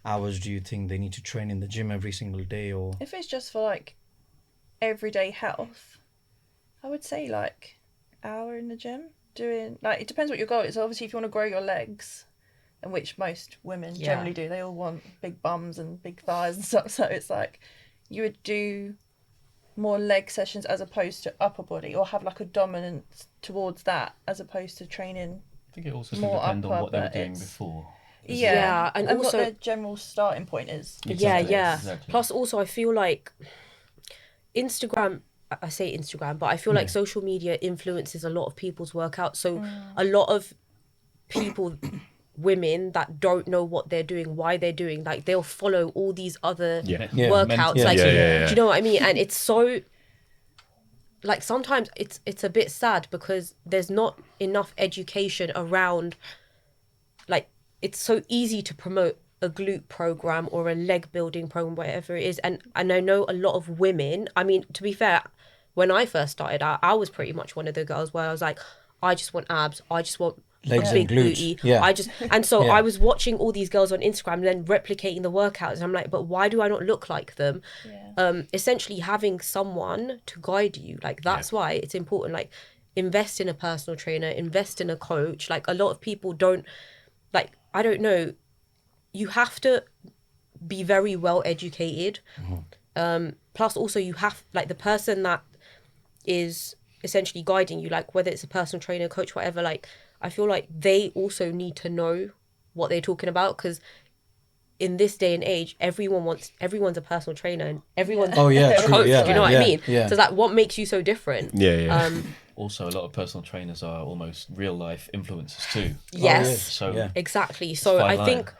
hours do you think they need to train in the gym every single day? Or If it's just for like everyday health, I would say like hour in the gym doing, like, it depends what your goal is. Obviously, if you want to grow your legs, and which most women Yeah. generally do, they all want big bums and big thighs and stuff. So it's like you would do more leg sessions as opposed to upper body, or have like a dominance towards that as opposed to training. I think it also could More depend on upper, what they were but doing it's- before. Yeah, and what also- their general starting point is. Exactly, Yeah. exactly. Plus, also, I feel like Instagram. I say Instagram, but I feel like social media influences a lot of people's workouts. So a lot of people, women that don't know what they're doing, why they're doing, like they'll follow all these other Yeah. Yeah. workouts. Yeah. Like, Yeah. do you know what I mean? And it's so, like, sometimes it's a bit sad because there's not enough education around, like, it's so easy to promote a glute program or a leg building program, whatever it is. And I know a lot of women, I mean, to be fair, when I first started out, I was pretty much one of the girls where I was like, I just want abs, I just want Legs a big and glutes. booty. Yeah. And so Yeah. I was watching all these girls on Instagram and then replicating the workouts. And I'm like, but why do I not look like them? Yeah. Essentially having someone to guide you, like that's why it's important. Like invest in a personal trainer, invest in a coach. Like, a lot of people don't, like, I don't know, you have to be very well educated. Plus also you have, like, the person that is essentially guiding you, like whether it's a personal trainer, coach, whatever, like I feel like they also need to know what they're talking about, because in this day and age everyone's a personal trainer and everyone's Oh yeah, a true. coach. Yeah, Do you know what yeah, I mean? Yeah. So like, what makes you so different? Yeah. Also, a lot of personal trainers are almost real life influencers too. Yes, yes. So Yeah. exactly. So fine I line. think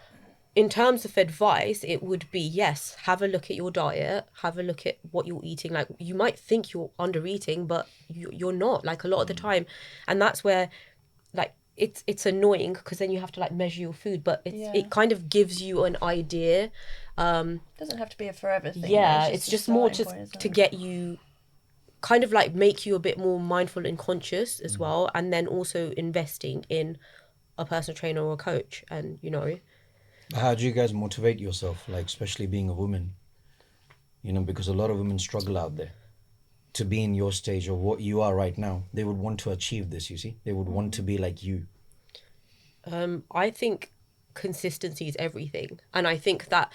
in terms of advice, it would be, yes, have a look at your diet, have a look at what you're eating. Like, you might think you're under eating, but you're not, like, a lot of the time. And that's where, like, it's annoying, because then you have to like measure your food, but it kind of gives you an idea. Doesn't have to be a forever thing. Yeah, though. it's a just more starting just point, isn't to it? get you, kind of like make you a bit more mindful and conscious as well, and then also investing in a personal trainer or a coach. And How do you guys motivate yourself, like especially being a woman? Because a lot of women struggle out there to be in your stage or what you are right now. They would want to achieve this, you see. They would want to be like you. I think consistency is everything, and I think that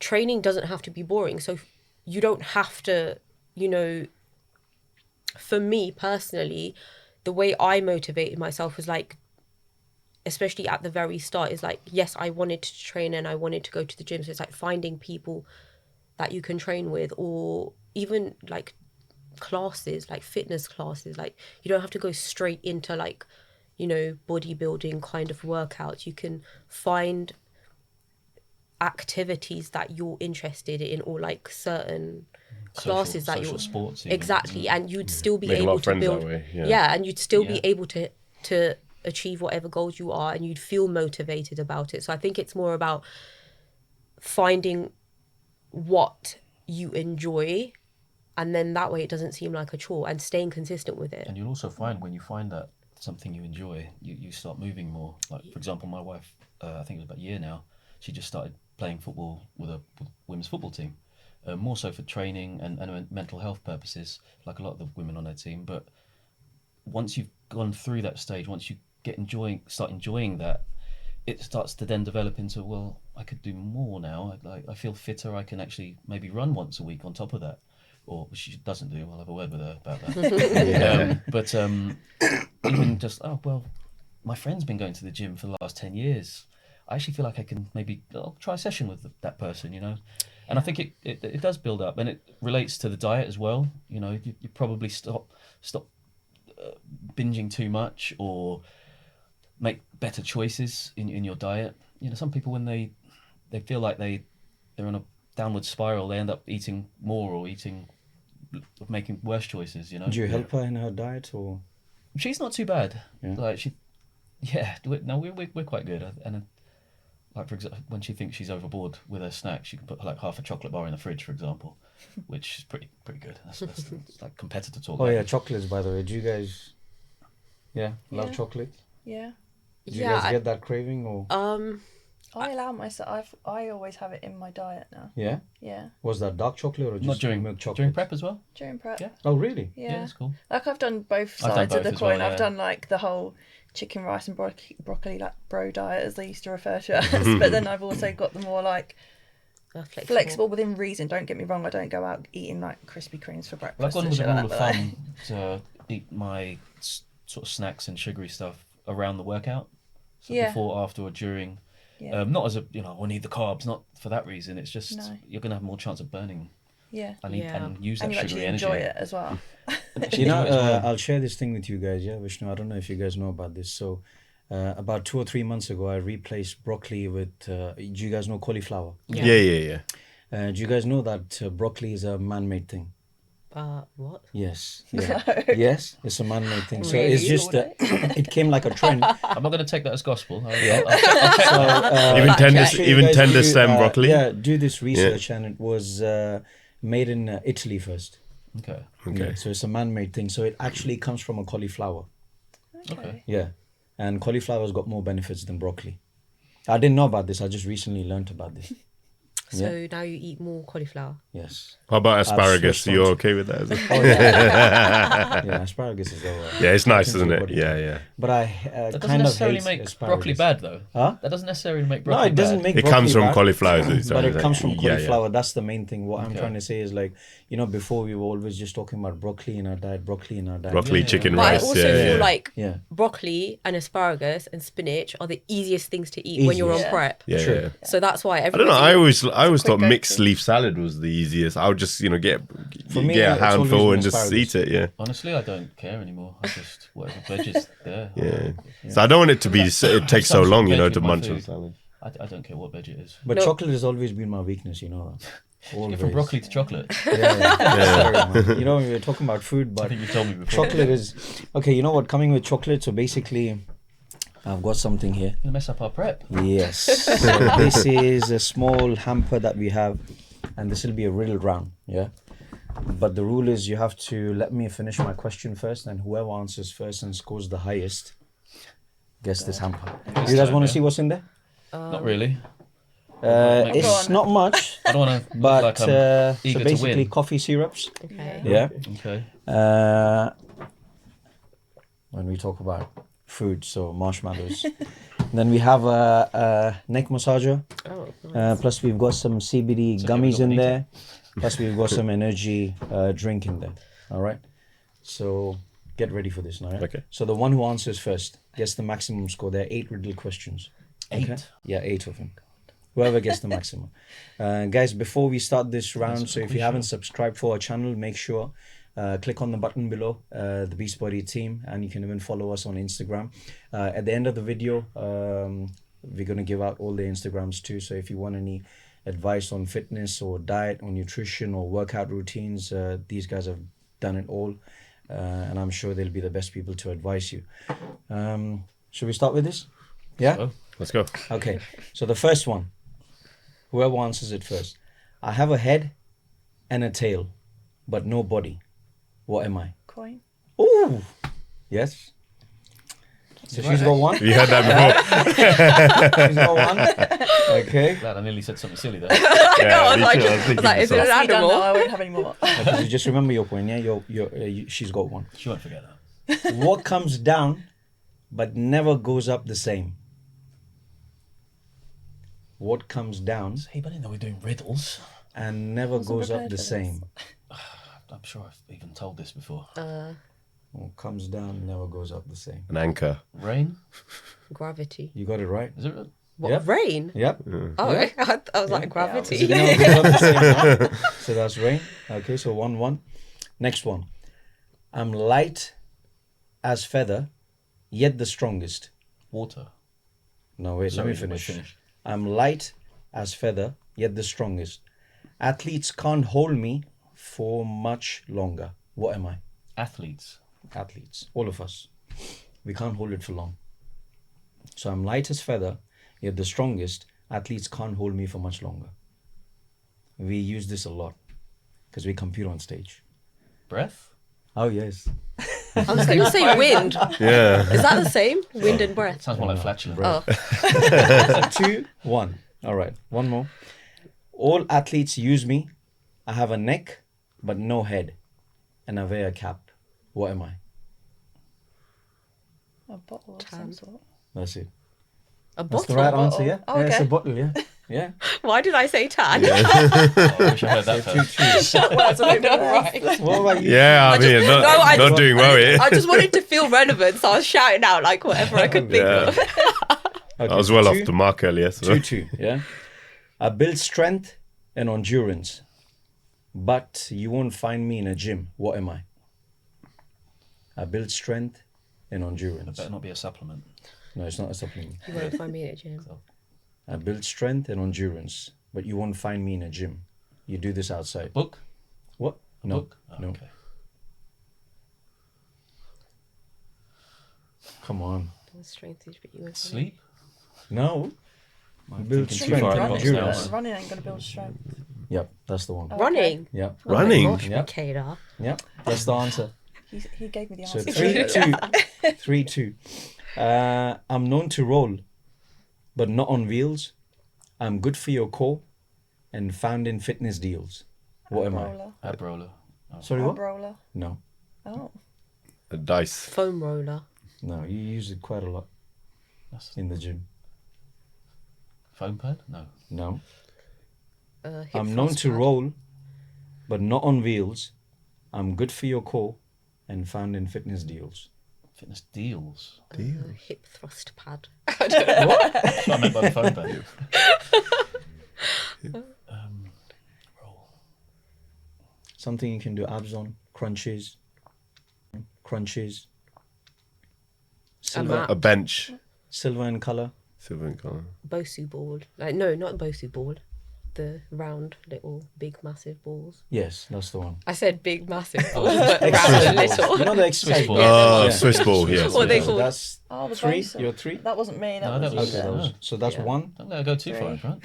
training doesn't have to be boring. So you don't have to, for me personally, the way I motivated myself was like, especially at the very start, is like, yes, I wanted to train and I wanted to go to the gym. So it's like finding people that you can train with, or even like classes, like fitness classes. Like, you don't have to go straight into like, bodybuilding kind of workouts. You can find activities that you're interested in, or like certain classes that social you're sports even. exactly, and you'd still be Make a lot able of to friends that build way, yeah. and you'd still Yeah. be able to achieve whatever goals you are, and you'd feel motivated about it. So I think it's more about finding what you enjoy, and then that way it doesn't seem like a chore, and staying consistent with it. And you'll also find when you find that something you enjoy, you start moving more. Like, for example, my wife, I think it was about a year now, she just started playing football with a women's football team, more so for training and mental health purposes, like a lot of the women on her team. But once you've gone through that stage, once you start enjoying that, it starts to then develop into, well, I could do more now. I feel fitter. I can actually maybe run once a week on top of that. Or she doesn't do. I'll have a word with her about that. But even just, my friend's been going to the gym for the last 10 years. I actually feel like I can maybe try a session with that person, And I think it does build up, and it relates to the diet as well. You probably stop binging too much, or make better choices in your diet. Some people, when they feel like they're on a downward spiral, they end up eating more or making worse choices. Do you help her in her diet, or? She's not too bad. Yeah. Like we're quite good. And like, for example, when she thinks she's overboard with her snack, she can put like half a chocolate bar in the fridge, for example, which is pretty good. That's like competitor talk. Oh yeah, chocolates, by the way. Do you guys love Yeah. chocolate? Yeah. Do you guys get that craving, or? I allow myself. I always have it in my diet now. Yeah? Yeah. Was that dark chocolate or just Not during milk chocolate? during prep as well. During prep. Yeah. Oh really? Yeah. That's cool. Like, I've done both I've done sides of both the as well, coin. yeah. I've done like the whole chicken, rice, and broccoli, like bro diet, as they used to refer to it as. But then I've also got the more like flexible within reason. Don't get me wrong. I don't go out eating like Krispy Kremes for breakfast. Well, I've gone and with a shit rule like of that. thumb to eat my sort of snacks and sugary stuff around the workout. So Yeah. before, after, or during. Yeah. Not as I need the carbs, not for that reason. It's just No. you're going to have more chance of burning Yeah. and use And that you sugary actually energy. enjoy it as well. I'll share this thing with you guys. Yeah, Vishnu, I don't know if you guys know about this. So, about 2 or 3 months ago, I replaced broccoli with. Do you guys know cauliflower? Yeah. Do you guys know that broccoli is a man-made thing? What? Yes. Yeah. Yes, it's a man-made thing. So Really? it's just it came like a trend. I'm not going to take that as gospel. I'll Even tender, Actually, you even guys tender do, stem broccoli. Yeah, do this research, and it was made in Italy first. Okay. Yeah, so it's a man-made thing. So it actually comes from a cauliflower. Okay. Yeah, and cauliflower's got more benefits than broccoli. I didn't know about this. I just recently learnt about this. So now you eat more cauliflower. Yes. How about asparagus? switched You're on okay with that? Is it? Oh, yeah. Yeah, asparagus is alright. Yeah, it's nice, Into isn't your it? body Yeah, too. yeah. But I That doesn't kind of necessarily hate make asparagus. broccoli bad, though. Huh? That doesn't necessarily make No, broccoli it doesn't bad. make It broccoli comes from bad, cauliflower. but it comes from Yeah, cauliflower. yeah. That's the main thing. What I'm Okay. trying to say is like, you know, before we were always just talking about broccoli in our diet, Broccoli, Yeah, chicken, But I rice. also yeah, feel yeah. like Yeah. broccoli and asparagus and spinach are the easiest things to eat when you're on Easiest. prep. Yeah, True. yeah. So that's why I don't know. everyone's I always thought quick mixed go-to. leaf salad was the easiest. I would just get For me, get a it's always handful been and just asparagus. eat it. Yeah. Honestly, I don't care anymore. I just whatever veg is there. Yeah. So I don't want it to be. It takes so Some long, you veg know, with to my munch on food. salad. I don't care what veg it is. But No. chocolate has always been my weakness, you know. Always. Get from broccoli to chocolate. Sorry, man. You know, we were talking about food, I but think you told me before. chocolate is okay. You know what? Coming with chocolate, so basically, I've got something here. Gonna mess up our prep. Yes. So this is a small hamper that we have, and this will be a riddle round. Yeah. But the rule is you have to let me finish my question first, and whoever answers first and scores the highest gets this hamper. You guys time, want to yeah. see what's in there? Not really. It's Go on. not much, I don't want to but look like I'm so eager to basically win. coffee syrups. Okay. Yeah. Okay. When we talk about food, so marshmallows. Then we have a neck massager. Oh, nice. Plus we've got some CBD It's okay, we gummies don't in need there. Plus we've got some energy drink in there. All right. So get ready for this now. Yeah? Okay. So the one who answers first gets the maximum score. There are 8 riddle questions. 8? Yeah, 8 of them. Whoever gets the maximum. Guys, before we start this round, so if you haven't subscribed for our channel, make sure click on the button below, the Beast Body team, and you can even follow us on Instagram. At the end of the video, we're going to give out all the Instagrams too. So if you want any advice on fitness or diet or nutrition or workout routines, these guys have done it all. And I'm sure they'll be the best people to advise you. Should we start with this? Yeah? So, Let's go. Okay. So the first one, whoever answers it first. I have a head and a tail, but no body. What am I? Coin. Ooh. Yes. So she's got one. You heard that before. She's got one. Okay. glad I nearly said something silly there. Yeah, I was me like, too. I was thinking like, is the it same. an You done animal? that, I won't have any more. Okay, so just remember your point. Yeah. She's got one. She won't forget that. What comes down, but never goes up the same? What comes down Hey, but I didn't know we were doing riddles. and never Wasn't goes up prepared the for this. same? I'm sure I've even told this before. What comes down never goes up the same. An anchor. Rain? Gravity. You got it right. Is it? What, Yep. rain? Yep. Oh, I was like, gravity. It never goes up the same, huh? So that's rain. Okay, so 1-1. Next one. I'm light as feather, yet the strongest. Water. No, wait, Sorry, let me we're finish. finished. I'm light as feather, yet the strongest. Athletes can't hold me for much longer. What am I? Athletes. Athletes. All of us. We can't hold it for long. So I'm light as feather, yet the strongest. Athletes can't hold me for much longer. We use this a lot because we compete on stage. Breath? Oh, yes. I was going to say wind. Yeah. Is that the same? Wind and breath. Sounds more like flatulence. Oh, 2-1. All right, one more. All athletes use me. I have a neck, but no head, and I wear a cap. What am I? A bottle of some Tan. sort. That's it. a That's the bottle. right bottle. answer, yeah? Oh, Yeah, it's a okay. bottle, yeah. Yeah. Why did I say tan? Oh, I wish I heard that first. 2-2. I know, right? What about you? Yeah, I mean, not doing well here. I just wanted to feel relevant, so I was shouting out like whatever I could think Yeah. of. Okay, I was so well two- off the mark earlier. So. 2-2, yeah? I build strength and endurance, but you won't find me in a gym. What am I? I build strength and endurance. Better not be a supplement. No, it's not a supplement. You won't find me at a gym. I build strength and endurance, but you won't find me in a gym. You do this outside. Book? What? No. Book? Oh, No. Okay. Come on. Strength is, but you won't find me. Sleep? No. I'm Build thinking too strength far and advanced now. endurance. Running ain't going to build strength. Yep, that's the one. Running. Yep, Running? Oh my gosh, Yep. Michaela. yep, that's the answer. He gave me the So answer. 3-2. 3-2. I'm known to roll, but not on wheels. I'm good for your core, and found in fitness deals. What am I? Roller. Ab roller. Oh. Sorry, Ab what? roller. No, Oh. A dice. Foam roller. no, you use it quite a lot That's in the gym. foam pad? No. No, Hip I'm known thrust to pad. roll, but not on wheels. I'm good for your core and found in fitness deals. Fitness deals. Hip thrust pad. That's what I meant by the foam pad. Roll. Something you can do abs on, crunches. Silver, mat. A bench. silver in color. Silver in colour. Bosu ball. Like, no, not Bosu ball. The round, little, big, massive balls. Yes, that's the one. I said big, massive balls, but round and little. You know the exercise ball. ball? Oh, Yeah. Swiss ball, yes. What they So call- that's Oh, the 3. Bosu. You're 3. That wasn't me. No, that was was- Okay, that was, no. so that's Yeah. 1, Don't let her go too far in front.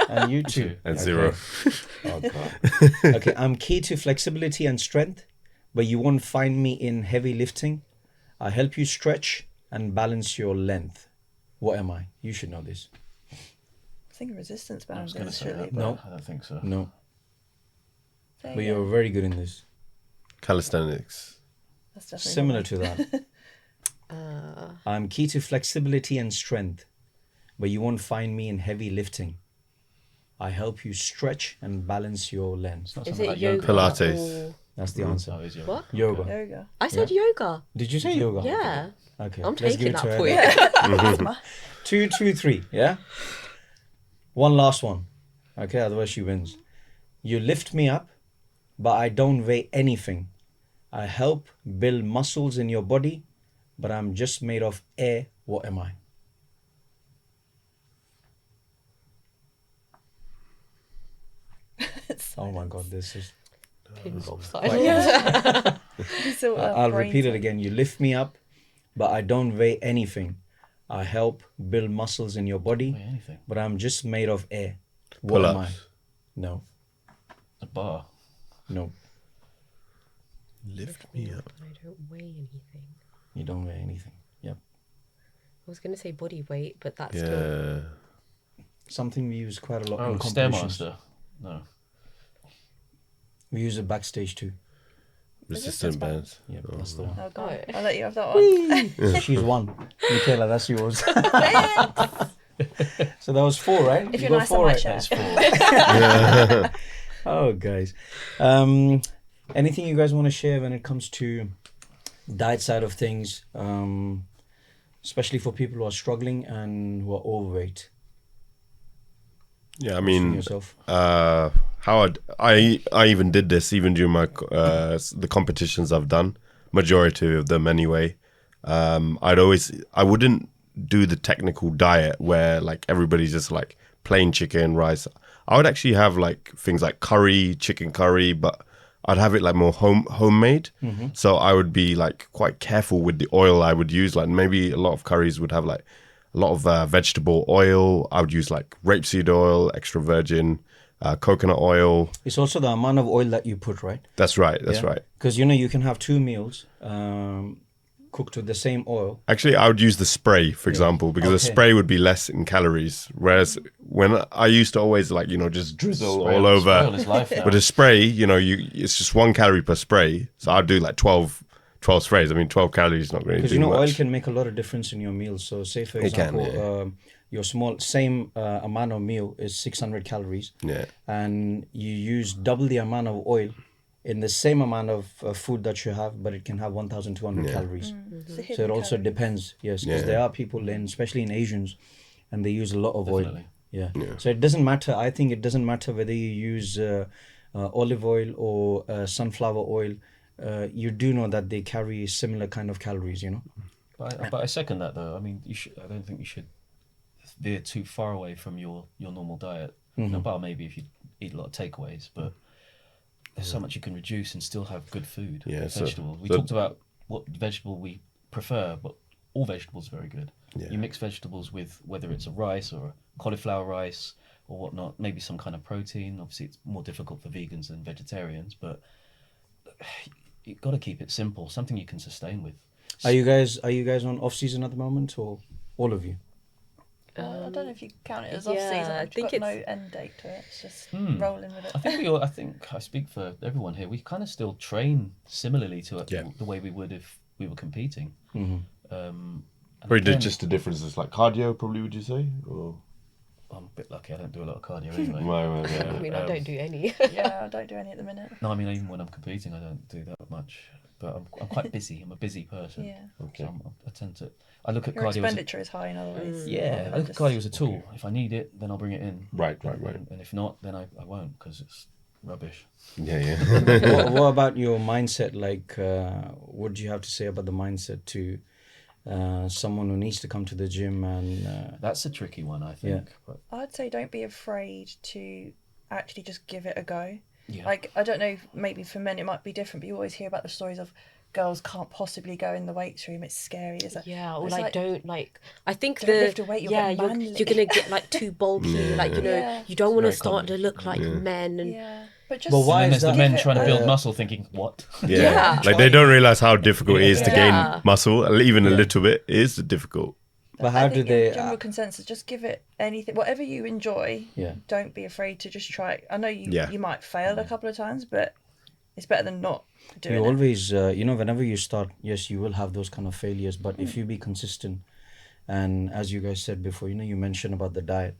and you 2. And Okay. 0. Oh God. Okay, I'm key to flexibility and strength, but you won't find me in heavy lifting. I help you stretch and balance your length. What am I? You should know this. I think resistance I was bands. going to say surely. that, but No. I don't think so. No, There but you you're go. very good in this. Calisthenics. That's definitely Similar not to me. that. I'm key to flexibility and strength, but you won't find me in heavy lifting. I help you stretch and balance your length. It's not Is something it like yoga? Pilates. or- That's the answer. Oh, is yoga. What? Yoga. Yoga. I said yoga. Did you say yoga? Yeah. Okay. I'm let's give taking it to that her for then. you. 2, 2, 3. Yeah. One last one. Okay, otherwise she wins. You lift me up, but I don't weigh anything. I help build muscles in your body, but I'm just made of air. What am I? Oh my God, this is. Pin drop Quite silence. So, I'll brain repeat it cell. again. You lift me up, but I don't weigh anything. I help build muscles in your body, Wait, anything. but I'm just made of air. What am I? Pull-ups. No, A bar. no, Lift me up. I don't weigh anything. you don't weigh anything. Yep. I was going to say body weight, but that's still... Yeah. Something we use quite a lot Oh, in competitions. Stairmaster. No. We use it backstage too. Resistance bands. Yep, that's the one. Oh, God. Oh. I'll let you have that one. She's won. Michaela, that's yours. So that was 4, right? If You you're got nice, I 4 might right. share. That's 4. Oh, guys. Anything you guys want to share when it comes to diet side of things, especially for people who are struggling and who are overweight? Yeah, I From mean, yourself. how I even did this even during my the competitions I've done, majority of them anyway. I wouldn't do the technical diet where like everybody's just like plain chicken, rice. I would actually have like things like curry, chicken curry, but I'd have it like more homemade. So I would be like quite careful with the oil I would use. Like maybe a lot of curries would have like a lot of vegetable oil. I would use like rapeseed oil, extra virgin, coconut oil. It's also the amount of oil that you put, right? That's right. That's right. Because, you can have 2 meals cooked with the same oil. Actually, I would use the spray, for example, because the Okay. spray would be less in calories. Whereas when I used to always like, just drizzle Spray all on- over. spray on his life now. But a spray, it's just 1 calorie per spray. So I'd do like 12 sprays. I mean, 12 calories is not going to Because, do much. oil can make a lot of difference in your meals. So say, for It can, example, your same amount of meal is 600 calories. Yeah. And you use double the amount of oil in the same amount of food that you have, but it can have 1,200 calories. It's a So hidden it also calorie. depends, yes, because Yeah. there are people, especially in Asians, and they use a lot of oil. Definitely. Yeah. So it doesn't matter. I think it doesn't matter whether you use olive oil or sunflower oil. You do know that they carry similar kind of calories, But I second that though. I mean, I don't think you should veer too far away from your normal diet. Bar maybe if you eat a lot of takeaways, but there's so much you can reduce and still have good food. Yeah, so- vegetables. We so- talked about what vegetable we prefer, but all vegetables are very good. Yeah. You mix vegetables with whether it's a rice or a cauliflower rice or whatnot, maybe some kind of protein. Obviously, it's more difficult for vegans and vegetarians, but you've got to keep it simple, something you can sustain with. Are you guys on off season at the moment, or all of you? I don't know if you count it as yeah, off season. I I've think got no it's- end date to it. It's just Hmm. rolling with it. I think I speak for everyone here. We kind of still train similarly to Yeah. the way we would if we were competing. And Probably again, just the difference is like cardio, probably, would you say? Or I'm a bit lucky. I don't do a lot of cardio anyway. right. I mean, I don't do any. Yeah, I don't do any at the minute. No, I mean even when I'm competing, I don't do that much. But I'm quite busy. I'm a busy person. Yeah. Okay. So I tend to. I look at Your cardio. As a, expenditure is high in other ways. yeah, I look at cardio as a tool. If I need it, then I'll bring it in. Right. And if not, then I won't because it's rubbish. Yeah. What about your mindset? Like, what do you have to say about the mindset to someone who needs to come to the gym and That's a tricky one, I think. Yeah. But I'd say don't be afraid to actually just give it a go. yeah. Like, I don't know, maybe for men it might be different, but you always hear about the stories of girls can't possibly go in the weights room. It's scary. It's like, Yeah, or it's like, don't like. I think don't lift a weight, you'll yeah, get manly. you're gonna get like too bulky. Like Yeah. you don't want to very start common. to look like men. And Yeah, but just But why and then is there's the that? men trying to build uh, muscle, thinking what? Yeah. Like they don't realize how difficult it is to Yeah. gain muscle, even a little bit. It is difficult. But I how do think they? in general consensus, just give it anything, whatever you enjoy. Yeah. Don't be afraid to just try it. I know you Yeah. you might fail a couple of times, but it's better than not doing You it. always, whenever you start, yes, you will have those kind of failures. But if you be consistent, and as you guys said before, you mentioned about the diet.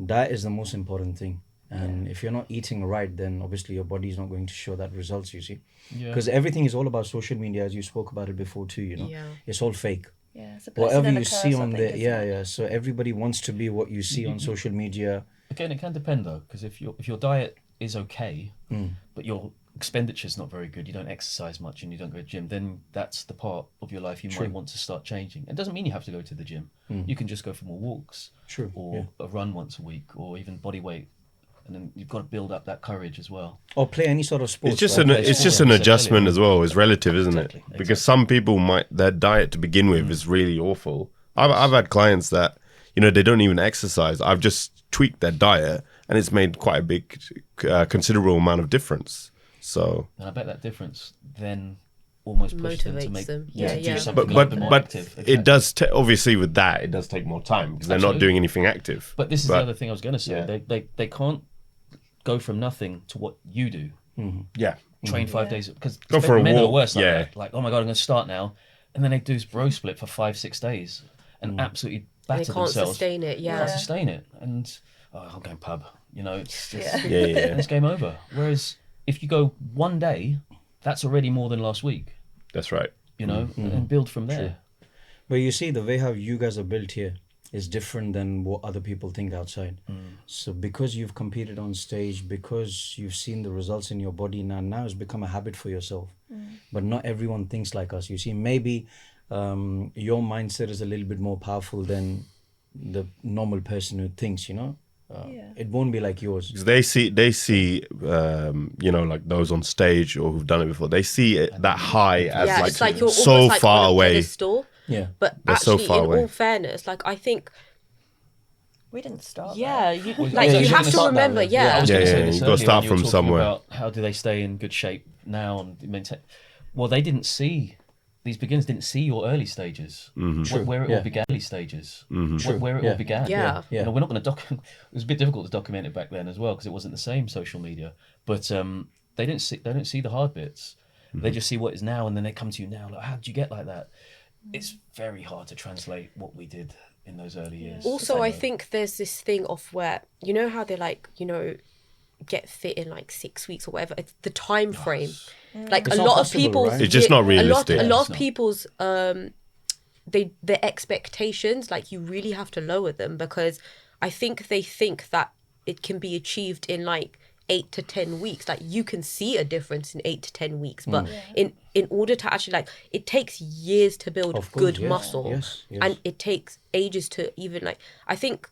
Diet is the most important thing. And if you're not eating right, then obviously your body is not going to show that results. You see, Yeah. because everything is all about social media, as you spoke about it before too. Yeah. It's all fake. Yeah, it's a blessing Whatever and a you curse, see I on think, there, isn't yeah, it? yeah. So everybody wants to be what you see on social media. Again, it can depend though, because if your diet is okay, but your expenditure's not very good, you don't exercise much and you don't go to the gym, then that's the part of your life you might want to start changing. It doesn't mean you have to go to the gym. You can just go for more walks, True, or a run once a week, or even body weight, and then you've got to build up that courage as well. Or play any sort of sport. It's just right? it's just Yeah, an you said adjustment earlier. as well. It's relative, isn't Exactly, it? Because some people their diet to begin with is really awful. I've had clients that they don't even exercise. I've just tweaked their diet, and it's made quite a big, considerable amount of difference. So, And I bet that difference then almost pushes them to Motivates make them. do Yeah, yeah. something but a little bit more but active. it does obviously with that it does take more time because they're not Absolutely. doing anything active. But this is the other thing I was going to say. Yeah. They can't go from nothing to what you do. Yeah, Train 5 days because Go for a men are the walk, worst. Like yeah. that. Like, oh my god, I'm going to start now, and then they do this bro split for 5-6 days and absolutely They batter can't themselves. sustain it. Yeah. Can't sustain it, and I'm going pub. It's just Yeah. and it's game over. Whereas if you go one day, that's already more than last week. that's right. And build from there. But you see, the way how you guys are built here is different than what other people think outside. So because you've competed on stage, because you've seen the results in your body now it's become a habit for yourself. But not everyone thinks like us. You see, maybe your mindset is a little bit more powerful than the normal person who thinks, It won't be like yours. 'Cause they see like those on stage or who've done it before. They see it, that high as Yeah, it's like you're so almost like far on a away. pedestal. Yeah. But They're so actually, far in away. all fairness, like I think, We didn't start. yeah, there. you Well, like yeah, you you have shouldn't to start that remember, way. I yeah. was Yeah, going to say yeah, this you gotta earlier start when you were from talking somewhere. about how do they stay in good shape now and maintain. Well, they didn't see. These beginners didn't see your early stages, where it all began. Early stages, where it all began. Yeah. Yeah. We're not going to document. It was a bit difficult to document it back then as well because it wasn't the same social media. But they didn't see. They don't see the hard bits. They just see what is now, and then they come to you now. Like, how did you get like that? It's very hard to translate what we did in those early years. Also, I think there's this thing of where how they're like get fit in like 6 weeks or whatever. It's the time frame. Like It's a not lot of possible, people's right? It's just not realistic. A lot It's of not. people's their expectations, like you really have to lower them because I think they think that it can be achieved in like 8 to 10 weeks. Like you can see a difference in 8 to 10 weeks, but in order to actually like it takes years to build Of course, good yes, muscle, yes, yes. and it takes ages to even like I think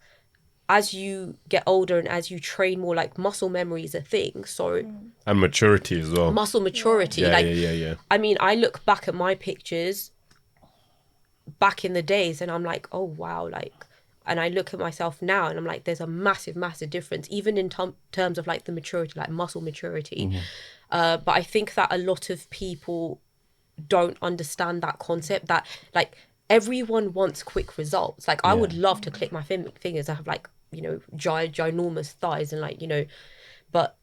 as you get older and as you train more, like muscle memory is a thing. So And maturity as well. muscle maturity, Yeah, like yeah. I mean, I look back at my pictures back in the days and I'm like, oh wow, like, and I look at myself now and I'm like, there's a massive, massive difference, even in terms of like the maturity, like muscle maturity. But I think that a lot of people don't understand that concept, that like everyone wants quick results. Like I Yeah. would love to click my fingers. I have like, you know, ginormous thighs and like, you know, but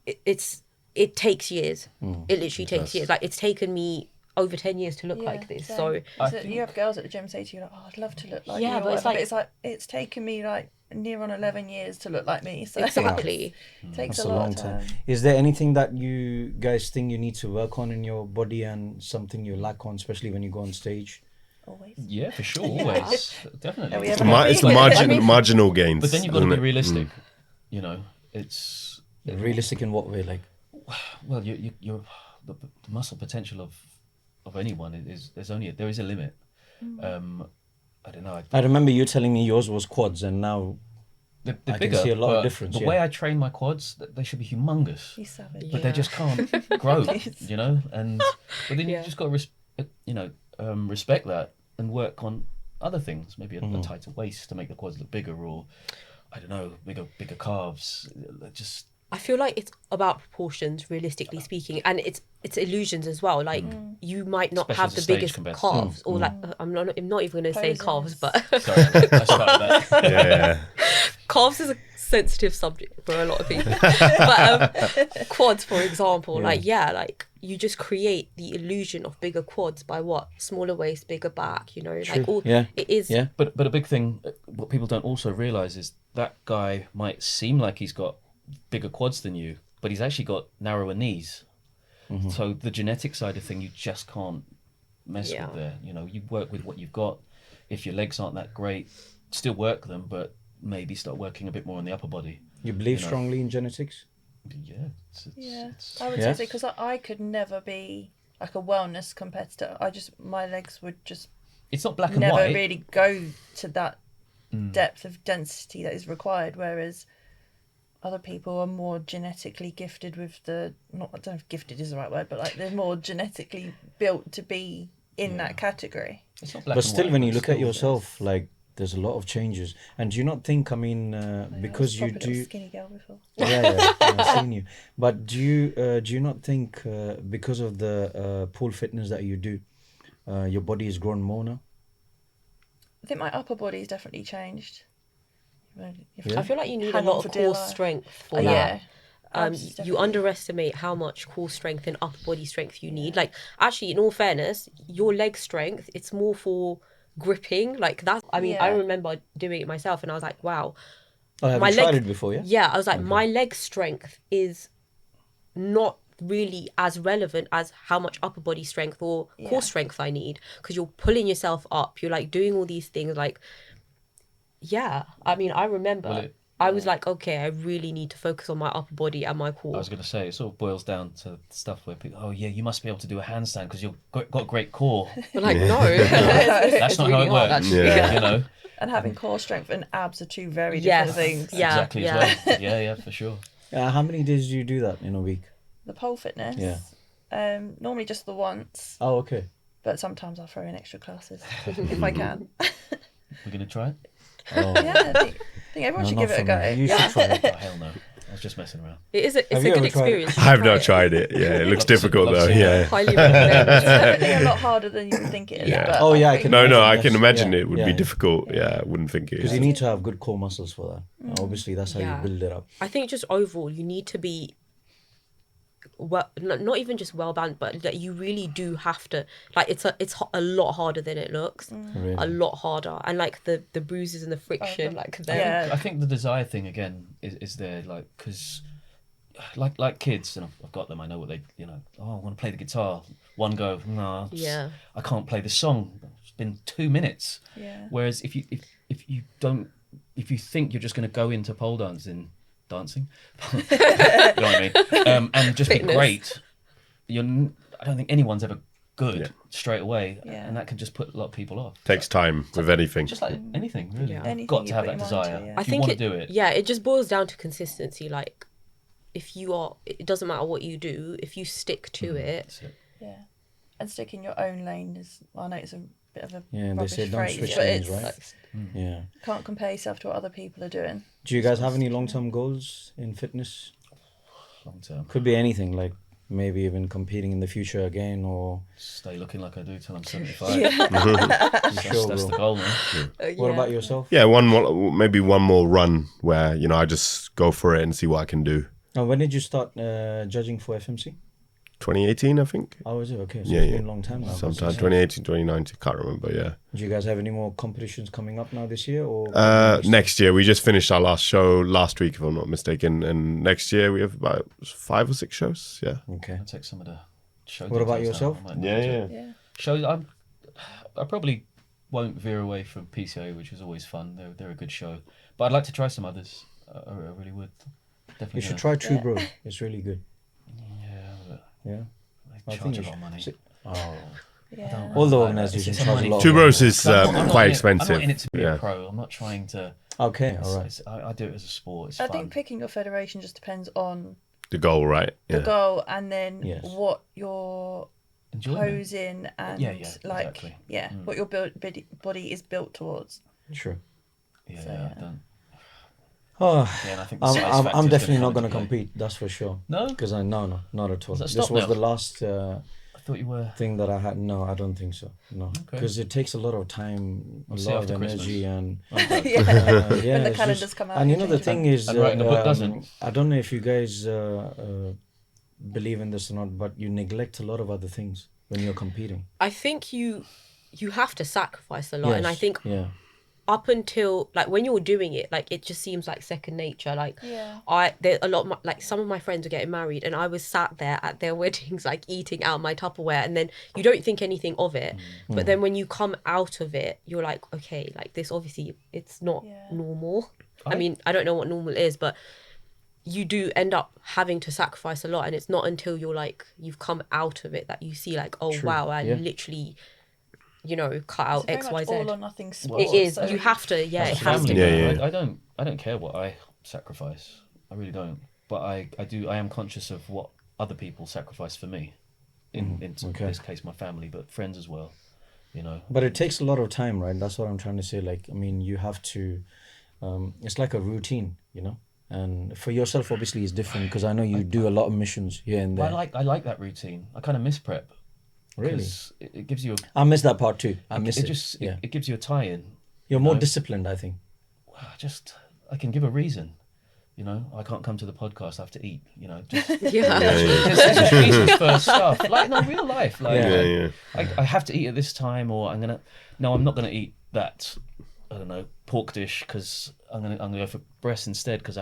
it takes years. It literally takes years. Like it's taken me over 10 years to look like this. same. So You have girls at the gym say to you, like, "Oh, I'd love to look like Yeah, you," or but it's whatever, like- it's like it's taken me like near on 11 years to look like me. So exactly. it takes That's a a lot long of time. time. Is there anything that you guys think you need to work on in your body and something you lack on, especially when you go on stage? Always. Yeah, for sure, always, definitely. Are we It's, ever it's happy? marginal gains. But then you've got to isn't be it? realistic. You know, it's Realistic in what way? Like, well, you're the muscle potential of anyone is there is a limit. I don't know. I remember you telling me yours was quads, and now They're I bigger, can see a lot of but difference. The yeah. way I train my quads, they should be humongous, He's savage. but they Yeah. just can't grow. You know, but then Yeah. you just got to respect that and work on other things. Maybe a tighter waist to make the quads look bigger, or I don't know, bigger calves. Just I feel like it's about proportions, realistically speaking, and it's illusions as well. Like you might not Especially have as the a stage biggest competitor. calves, or like I'm not even going to say calves, Poses. but sorry, I started that. Yeah. calves is a sensitive subject for a lot of people. But quads, for example, like you just create the illusion of bigger quads by what smaller waist, bigger back. You know, like all Yeah. it is. Yeah. But a big thing, what people don't also realize is that guy might seem like he's got bigger quads than you, but he's actually got narrower knees. So the genetic side of thing, you just can't mess Yeah. with there. You know, you work with what you've got. If your legs aren't that great, still work them, but maybe start working a bit more on the upper body. You believe You know. strongly in genetics? Yeah, Yeah, it's I would Yeah. say because I could never be like a wellness competitor. My legs would just it's not black and never white. really go to that depth of density that is required. Whereas other people are more genetically gifted with I don't know if gifted is the right word, but like they're more genetically built to be in that category. It's not black But and still, white, when but you look at still- yourself, like there's a lot of changes. And do you not think? I mean, because I you was probably a little do. skinny girl before. Yeah, I've seen you. But do you not think because of the pool fitness that you do, your body has grown more now? I think my upper body's definitely changed. Yeah. I feel like you need a Hang lot on of for dear core life. strength for Yeah. that. Abs is You definitely- underestimate how much core strength and upper body strength you need. Like, actually, in all fairness, your leg strength, it's more for gripping. Like, that. I mean, I Yeah. remember doing it myself and I was like, wow. Oh, have My you tried leg- it before? Yeah. Yeah, I was like, my leg strength is not really as relevant as how much upper body strength or core strength I need, because you're pulling yourself up. You're like doing all these things. Like, yeah. I mean, I remember. Well, I was like, okay, I really need to focus on my upper body and my I core. was going to say, it sort of boils down to stuff where people, oh yeah, you must be able to do a handstand because you've got a great core. But like, no, That's not how really it hard, works. actually. You know, And having core strength and abs are two very Yes. different things. Yeah, exactly yeah. as well. Yeah, for sure. How many days do you do that in a week? The pole fitness. Yeah. Normally just the once, Oh, okay. but sometimes I'll throw in extra classes if I can. We're going to try it? Oh, Yeah, I think everyone no, should not give it a for go. me. You should try it. Oh, hell no. I was just messing around. It is it's Have a you good ever tried it? experience. I've not tried it. Yeah, it looks Love to see- difficult love to though. see Yeah. Highly recommend. It's definitely a lot harder than you would think it is. Yeah. But Oh, yeah, I can No, imagine, I can yes. imagine Yeah, it would yeah, be yeah. difficult. Yeah, I wouldn't think it Because is. you need to have good core muscles for that. Obviously, that's how Yeah. you build it up. I think just overall, you need to be well, not even just well balanced, but that you really do have to. Like, it's a lot harder than it looks. Really. A lot harder, and like the bruises and the friction, like them. Yeah. I think the desire thing again is there, like, because like kids, and I've got them. I know what they, you know. Oh, I want to play the guitar. One go, no, Yeah. I can't play the song. It's been 2 minutes. Yeah. Whereas if you think you're just going to go into pole dancing, you know what I mean, and just Fitness. be great, I don't think anyone's ever good Yeah. straight away, Yeah. and that can just put a lot of people off. Takes time with anything. Just like anything, really. Yeah. You've Anything got you to have put that your mind to, desire. yeah. I If you think want to do it. Yeah, it just boils down to consistency. Like, if you are, it doesn't matter what you do. If you stick to it, That's it. Yeah. And stick in your own lane is, I know it's a bit of a Yeah, they rubbish say don't phrase, switch but lanes, it's, right? Yeah. can't compare yourself to what other people are doing. Do you guys have any long-term goals in fitness? Long term. Could be anything, like maybe even competing in the future again, or Stay looking like I do till I'm 75. you That's, sure, that's bro? the goal, man. What about yourself? Yeah, maybe one more run where I just go for it and see what I can do. When did you start judging for FMC? 2018, I think. Oh, is it? Okay, so Yeah, it's yeah. been a long time now. Sometime 2018, 2019, can't remember. Yeah. Do you guys have any more competitions coming up now this year, or Next year, we just finished our last show last week, if I'm not mistaken, and next year we have about 5 or 6 shows. Yeah. Okay. I'll take some of the show. What about details now. yourself? I might need to- Yeah. Shows. I probably won't veer away from PCA, which is always fun. They're a good show, but I'd like to try some others. I really would. Definitely. You should gonna- try True Bro. It's really good. Yeah, but Yeah. they I charge think a you lot of money. Oh. Yeah. All the I- organizations it's a charge a money lot. Two of Bros money. is 'Cause I'm not quite in it- expensive. I'm not in it to be yeah. a pro. I'm not trying to. Okay, all right. I do it as a sport. It's I fun. think picking your federation just depends on The goal, right? the Yeah. goal and then Yes. what you're Enjoyment. posing and Yeah, like exactly. what your body is built towards. Sure. Yeah, So, I yeah. don't. Oh, Yeah, and I think the size factor I'm is definitely gonna not come going to into play. compete. That's for sure. No, Because no, not at all. Does that This stop was now? the last I thought you were. thing that I had. No, I don't think so. No, Okay. because it takes a lot of time, a We'll see lot of after energy, Christmas. and Okay. Yeah. yeah, When the it's calendars just- come out, And you you know the change thing it. is, And writing a book doesn't. I don't know if you guys believe in this or not, but you neglect a lot of other things when you're competing. I think you have to sacrifice a lot, and I Yes, think yeah, up until like when you're doing it, like it just seems like second nature. Like Yeah. there a lot of like some of my friends were getting married, and I was sat there at their weddings like eating out my Tupperware, and then you don't think anything of it, but then when you come out of it, you're like, okay, like this obviously it's not Yeah. normal. I mean, I don't know what normal is, but you do end up having to sacrifice a lot, and it's not until you've come out of it that you see like, oh True, wow, I yeah. literally, cut out It's very X, much Y, Z. all or nothing sport. It is. so- You have to. Yeah, it As a has to. family be. Yeah, man, yeah. I don't care what I sacrifice. I really don't. But I am conscious of what other people sacrifice for me. In okay. this case, my family, but friends as well. but it takes a lot of time, right? That's what I'm trying to say. Like, I mean, you have to. It's like a routine, and for yourself, obviously, it's different because I know you do a lot of missions here and there. I like that routine. I kind of miss prep. Really? 'Cause it gives you a. I miss that part too. I miss it. Yeah, It gives you a tie-in. you're more know? disciplined, I think. I can give a reason. I can't come to the podcast. I have to eat. Just Yeah. there's reasons for stuff. Like no real life. Like Yeah. Yeah, yeah. I have to eat at this time, or I'm not gonna eat that. I don't know, pork dish because I'm gonna go for breast instead because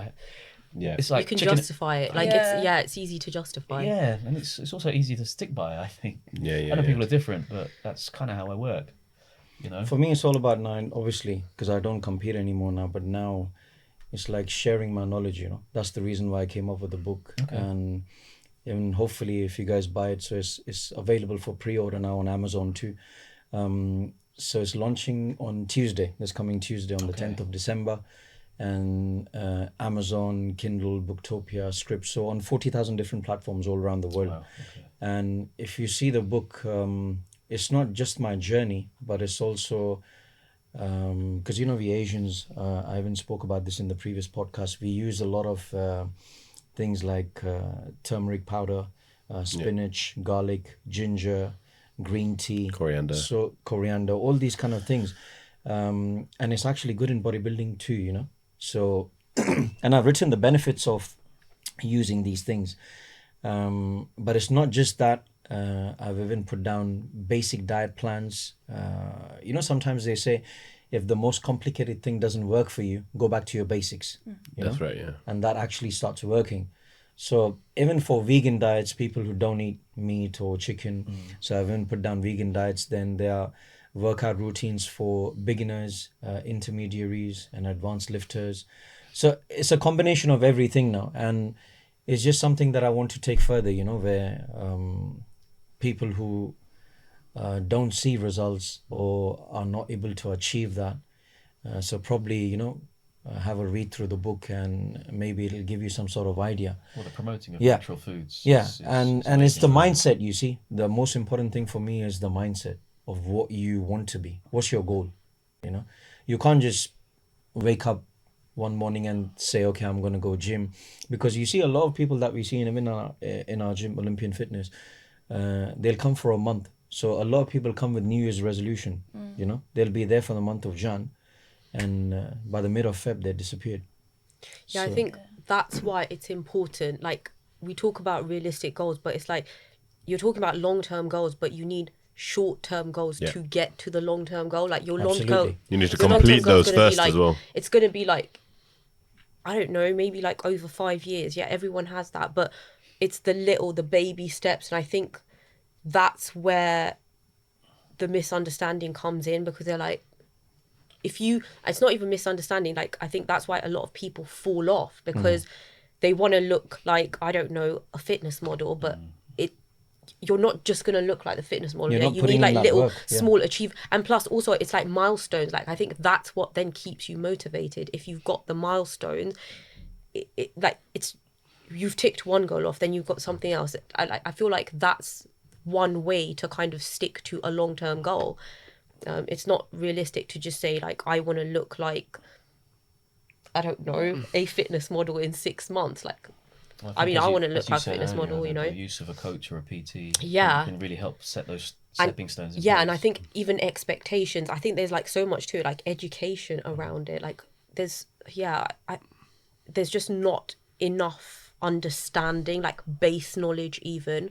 Yeah. it's like You can chicken. justify it. Like Yeah. it's easy to justify. Yeah, and it's also easy to stick by. I think. Yeah, yeah, I know yeah. people are different, but that's kind of how I work. For me, it's all about now, obviously, because I don't compete anymore now. But now, it's like sharing my knowledge. That's the reason why I came up with the book, and hopefully, if you guys buy it, so it's available for pre-order now on Amazon too. So it's launching on Tuesday. This coming Tuesday on the 10th of December, and Amazon, Kindle, Booktopia, Script. So on 40,000 different platforms all around the world. Wow, okay. And if you see the book, it's not just my journey, but it's also because we Asians, I even spoke about this in the previous podcast. We use a lot of things like turmeric powder, spinach, garlic, ginger, green tea, Coriander. so coriander, all these kind of things, and it's actually good in bodybuilding too. So, and I've written the benefits of using these things, but it's not just that. I've even put down basic diet plans. Sometimes they say if the most complicated thing doesn't work for you, go back to your basics. That's right, yeah. And that actually starts working. So even for vegan diets, people who don't eat meat or chicken, so I've even put down vegan diets. Then there are workout routines for beginners, intermediaries, and advanced lifters. So it's a combination of everything now, and it's just something that I want to take further. Where people who don't see results or are not able to achieve that, so probably have a read through the book, and maybe it'll give you some sort of idea. Well, the promoting of Yeah. natural foods. Yeah, is and it's the amazing. mindset. You see, the most important thing for me is the mindset of what you want to be. What's your goal? You can't just wake up one morning and say, okay, I'm going to go gym. Because you see a lot of people that we see in our gym, Olympian Fitness, they'll come for a month. So a lot of people come with New Year's resolution, you know, they'll be there for the month of Jan, and by the mid of Feb, they disappeared. Yeah, I So- think that's why it's important. Like, we talk about realistic goals, but it's like you're talking about long-term goals, but you need short-term goals Yeah. to get to the long-term goal. Like your long-term Absolutely. You need to your long-term complete goal's those gonna be first like, as well. It's going to be like, I don't know, maybe like over 5 years. Yeah, everyone has that, but it's the baby steps, and I think that's where the misunderstanding comes in, because they're like, it's not even misunderstanding, like I think that's why a lot of people fall off, because they want to look like, I don't know, a fitness model, but you're not just going to look like the fitness model. You're Yeah, not you putting need in like that little work, yeah. small and plus also it's like milestones. Like I think that's what then keeps you motivated. If you've got the milestones, it's you've ticked one goal off, then you've got something else. I feel like that's one way to kind of stick to a long-term goal. It's not realistic to just say like, I want to look like, I don't know, a fitness model in 6 months. Like, I mean, I want to look like a fitness model, you know. The use of a coach or a PT Yeah. can really help set those stepping stones in Yeah, place. and I think even expectations, I think there's like so much to it, like education around it. Like there's just not enough understanding, like base knowledge even,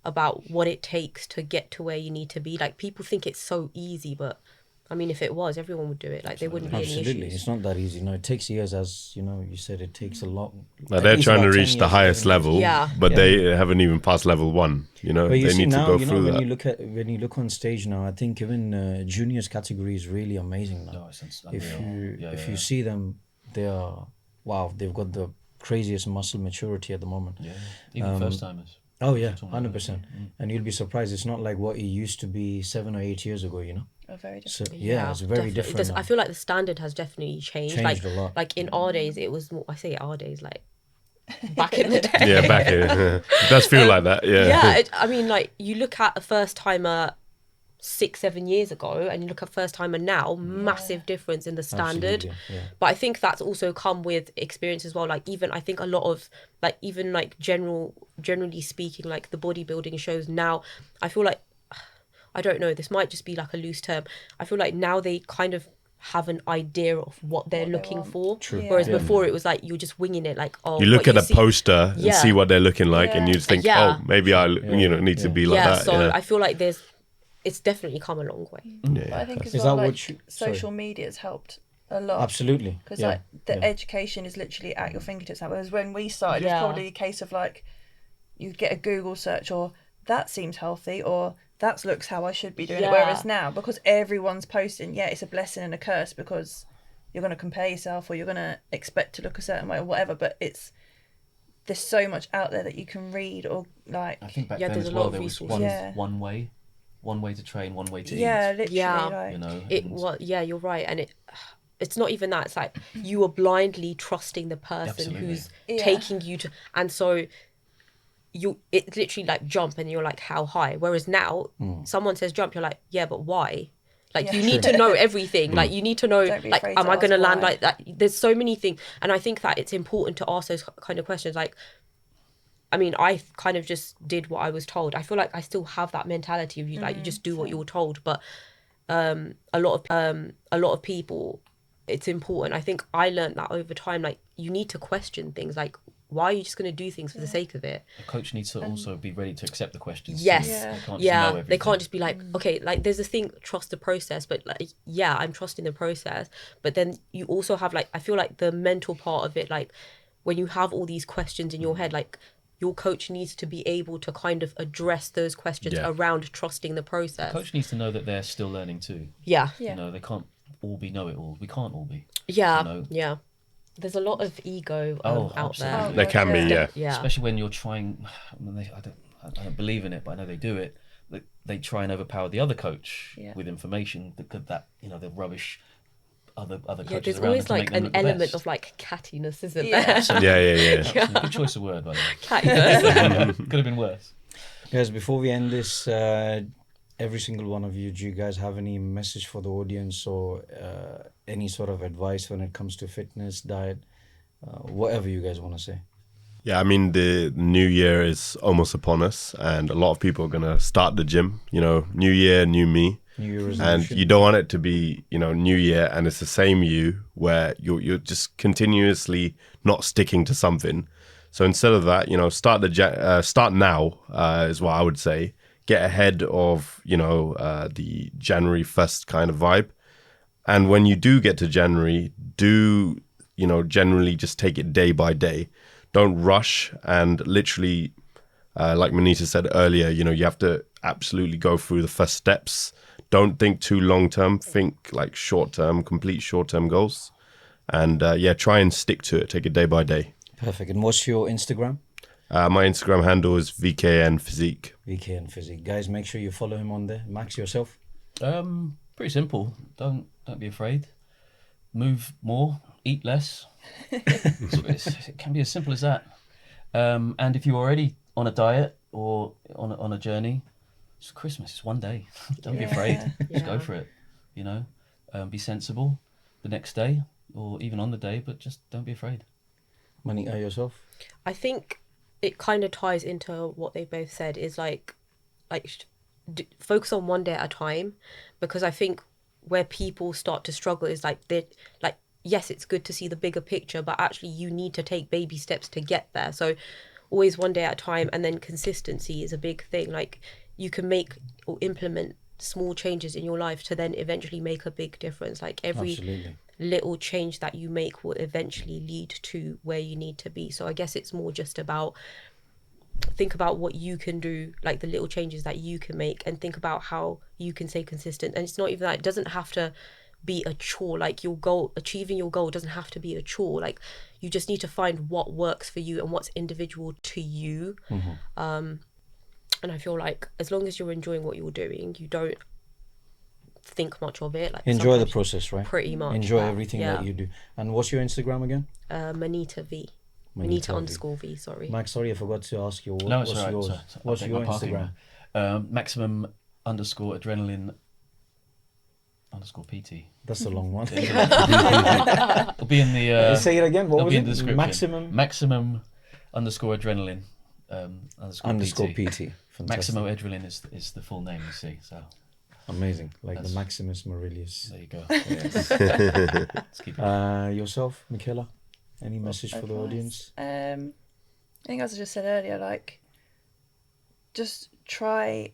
about what it takes to get to where you need to be. Like people think it's so easy, but I mean, if it was, everyone would do it. Like there wouldn't be any Absolutely, issues. it's not that easy. No, it takes years, as you know. You said it takes a lot. Like at they're least trying to about 10 reach the years, highest 11 years. level, Yeah. but Yeah. they haven't even passed level 1. You know, But you they see need now, to go you know, through when that. you look on stage now, I think even juniors category is really amazing now. No, it's If unreal. you see them, they are wow. They've got the craziest muscle maturity at the moment. Yeah, even first timers. Oh yeah, 100%. And you'll be surprised. It's not like what it used to be 7 or 8 years ago. You know. Are very different. So yeah, it's very definitely. different. I now. feel like the standard has definitely changed. Changed like, a lot. Like in our days, it was more. I say our days, like back in the day. Yeah, back in. It does feel like that. Yeah. Yeah, I mean, like you look at a first timer 6-7 years ago, and you look at first timer now, massive difference in the standard. Absolutely, yeah. But I think that's also come with experience as well. Like even I think a lot of like even like generally speaking, like the bodybuilding shows now, I feel like, I don't know, this might just be like a loose term. I feel like now they kind of have an idea of what they're looking want. for. True. Yeah. Whereas Yeah. before it was like you're just winging it. Like, oh, You look what at a see- poster and Yeah. see what they're looking like, and you think, Yeah. oh, maybe need to be like Yeah, that. so yeah. I feel like it's definitely come a long way. But I think as Is well, that like what you- sorry. social media has helped a lot. Absolutely. Because Yeah. like the yeah. education is literally at your fingertips now. Whereas when we started, it Yeah. was probably a case of like, you'd get a Google search, or that seems healthy, or that looks how I should be doing it. Yeah. Whereas now, because everyone's posting, yeah, it's a blessing and a curse, because you're going to compare yourself, or you're going to expect to look a certain way or whatever. But there's so much out there that you can read, or like, I think back Yeah, then there's as a well, lot of there was resources. Yeah. one way to train, one way to yeah, eat. literally, Yeah. like, You know, It and- was, yeah, you're right, and it's not even that. It's like you are blindly trusting the person Absolutely. who's Yeah. taking you to, and so it's literally like jump, and you're like, how high? Whereas now, someone says jump, you're like, yeah, but why? Like you Yeah. need to know everything. Like you need to know, Don't be like, afraid am to I going to ask land why. like that? There's so many things, and I think that it's important to ask those kind of questions. Like, I mean, I kind of just did what I was told. I feel like I still have that mentality of you, like you just do what you're told. But a lot of people, it's important. I think I learned that over time. Like you need to question things. Like, why are you just going to do things for the sake of it? A coach needs to also be ready to accept the questions. Yes. too. Yeah. They can't just know Yeah, everything. they can't just be like, okay, like there's a thing, trust the process, but like, yeah, I'm trusting the process. But then you also have like, I feel like the mental part of it, like when you have all these questions in your head, like your coach needs to be able to kind of address those questions Yeah. around trusting the process. Coach needs to know that they're still learning too. Yeah. Yeah. You know, they can't all be know-it-all. We can't all be. Yeah. You know? Yeah. There's a lot of ego Oh, out there. absolutely. There can be, yeah. Yeah. Especially when you're trying. I don't believe in it, but I know they do it. They try and overpower the other coach Yeah. with information that the rubbish other Yeah, coaches there's around always them to make like them an look the element best. of like cattiness, isn't Yeah. there? Yeah. Good choice of word, by the way. Cattiness. Could have been worse. Guys, before we end this, every single one of you, do you guys have any message for the audience, or any sort of advice when it comes to fitness, diet, whatever you guys want to say? Yeah, I mean, the new year is almost upon us, and a lot of people are going to start the gym. You know, new year, new me. New Year And resolution? you don't want it to be, you know, new year and it's the same you, where you're just continuously not sticking to something. So instead of that, you know, start now, is what I would say. Get ahead of, you know, the January 1st kind of vibe. And when you do get to January, do, you know, generally just take it day by day. Don't rush, and literally, like Manita said earlier, you know, you have to absolutely go through the first steps. Don't think too long term. Think like short term, complete short term goals. And yeah, try and stick to it. Take it day by day. Perfect. And what's your Instagram? My Instagram handle is VKN Physique. VKN Physique. Guys, make sure you follow him on there. Max, yourself? Pretty simple. Don't be afraid. Move more, eat less. It can be as simple as that. And if you're already on a diet or on a journey, it's Christmas. It's one day. Don't be afraid. Just go for it. You know, be sensible the next day or even on the day, but just don't be afraid. Manika, yourself? I think it kind of ties into what they both said, is focus on one day at a time, because I think where people start to struggle is yes, it's good to see the bigger picture, but actually you need to take baby steps to get there. So always one day at a time, and then consistency is a big thing. Like, you can make or implement small changes in your life to then eventually make a big difference. Like, every Absolutely. little change that you make will eventually lead to where you need to be. So I guess it's more just about, think about what you can do, like the little changes that you can make, and think about how you can stay consistent. And it's not even that, it doesn't have to be a chore. Like, your goal, achieving your goal doesn't have to be a chore. Like, you just need to find what works for you and what's individual to you. And I feel like as long as you're enjoying what you're doing, you don't think much of it. Like, Enjoy the sometimes process, right? pretty much Enjoy that, everything yeah. that you do. And what's your Instagram again? Manita V. Manita underscore V, sorry. Max, sorry, I forgot to ask you. No, it's What's all right. yours? Sorry. What's Update your my parking Instagram? there. Maximum underscore adrenaline underscore PT. That's a long one. It'll be in the. Say it again. What it'll was be it? in the description. Maximum Underscore adrenaline underscore PT. PT. Fantastic. Maximo adrenaline is the full name, you see. So Amazing. Like That's- the Maximus Meridius. there you go. Yes. Let's keep it. Yourself, Michaela? Any message for the Advice. audience? I think, as I just said earlier, like, just try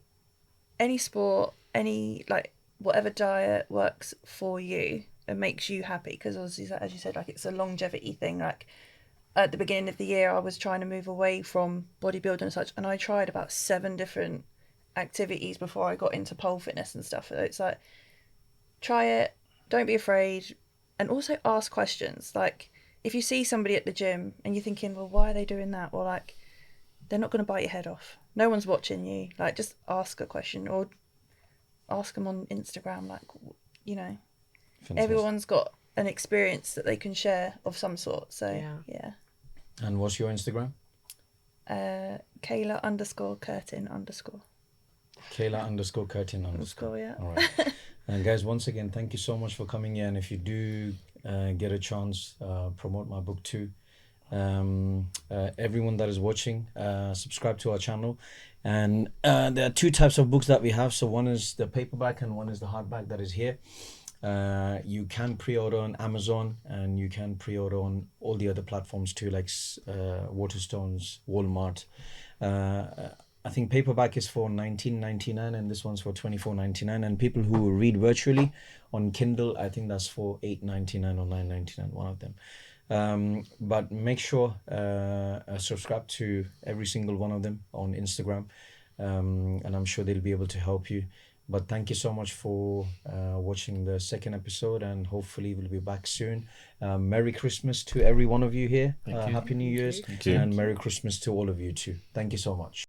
any sport, any, like, whatever diet works for you and makes you happy. Because obviously, as you said, like, it's a longevity thing. Like, at the beginning of the year, I was trying to move away from bodybuilding and such, and I tried about 7 different activities before I got into pole fitness and stuff. It's like, try it, don't be afraid, and also ask questions. Like, if you see somebody at the gym and you're thinking, well, why are they doing that? Well, like, they're not going to bite your head off. No one's watching you. Like, just ask a question, or ask them on Instagram. Like, you know, Fantastic. everyone's got an experience that they can share of some sort. So, yeah. And what's your Instagram? Kayla underscore Curtin underscore. Kayla underscore Curtin underscore. Yeah. All right. And guys, once again, thank you so much for coming here. And if you do get a chance, promote my book too. Everyone that is watching, subscribe to our channel. And there are 2 types of books that we have. So one is the paperback and one is the hardback that is here. You can pre-order on Amazon, and you can pre-order on all the other platforms too, like Waterstones, Walmart. I think paperback is for $19.99 and this one's for $24.99. And people who read virtually on Kindle, I think that's for $8.99 or $9.99, one of them. But make sure subscribe to every single one of them on Instagram, and I'm sure they'll be able to help you. But thank you so much for watching the 2nd episode, and hopefully we'll be back soon. Merry Christmas to every one of you here. Thank you. Happy New Year's. Thank you. And Merry Christmas to all of you too. Thank you so much.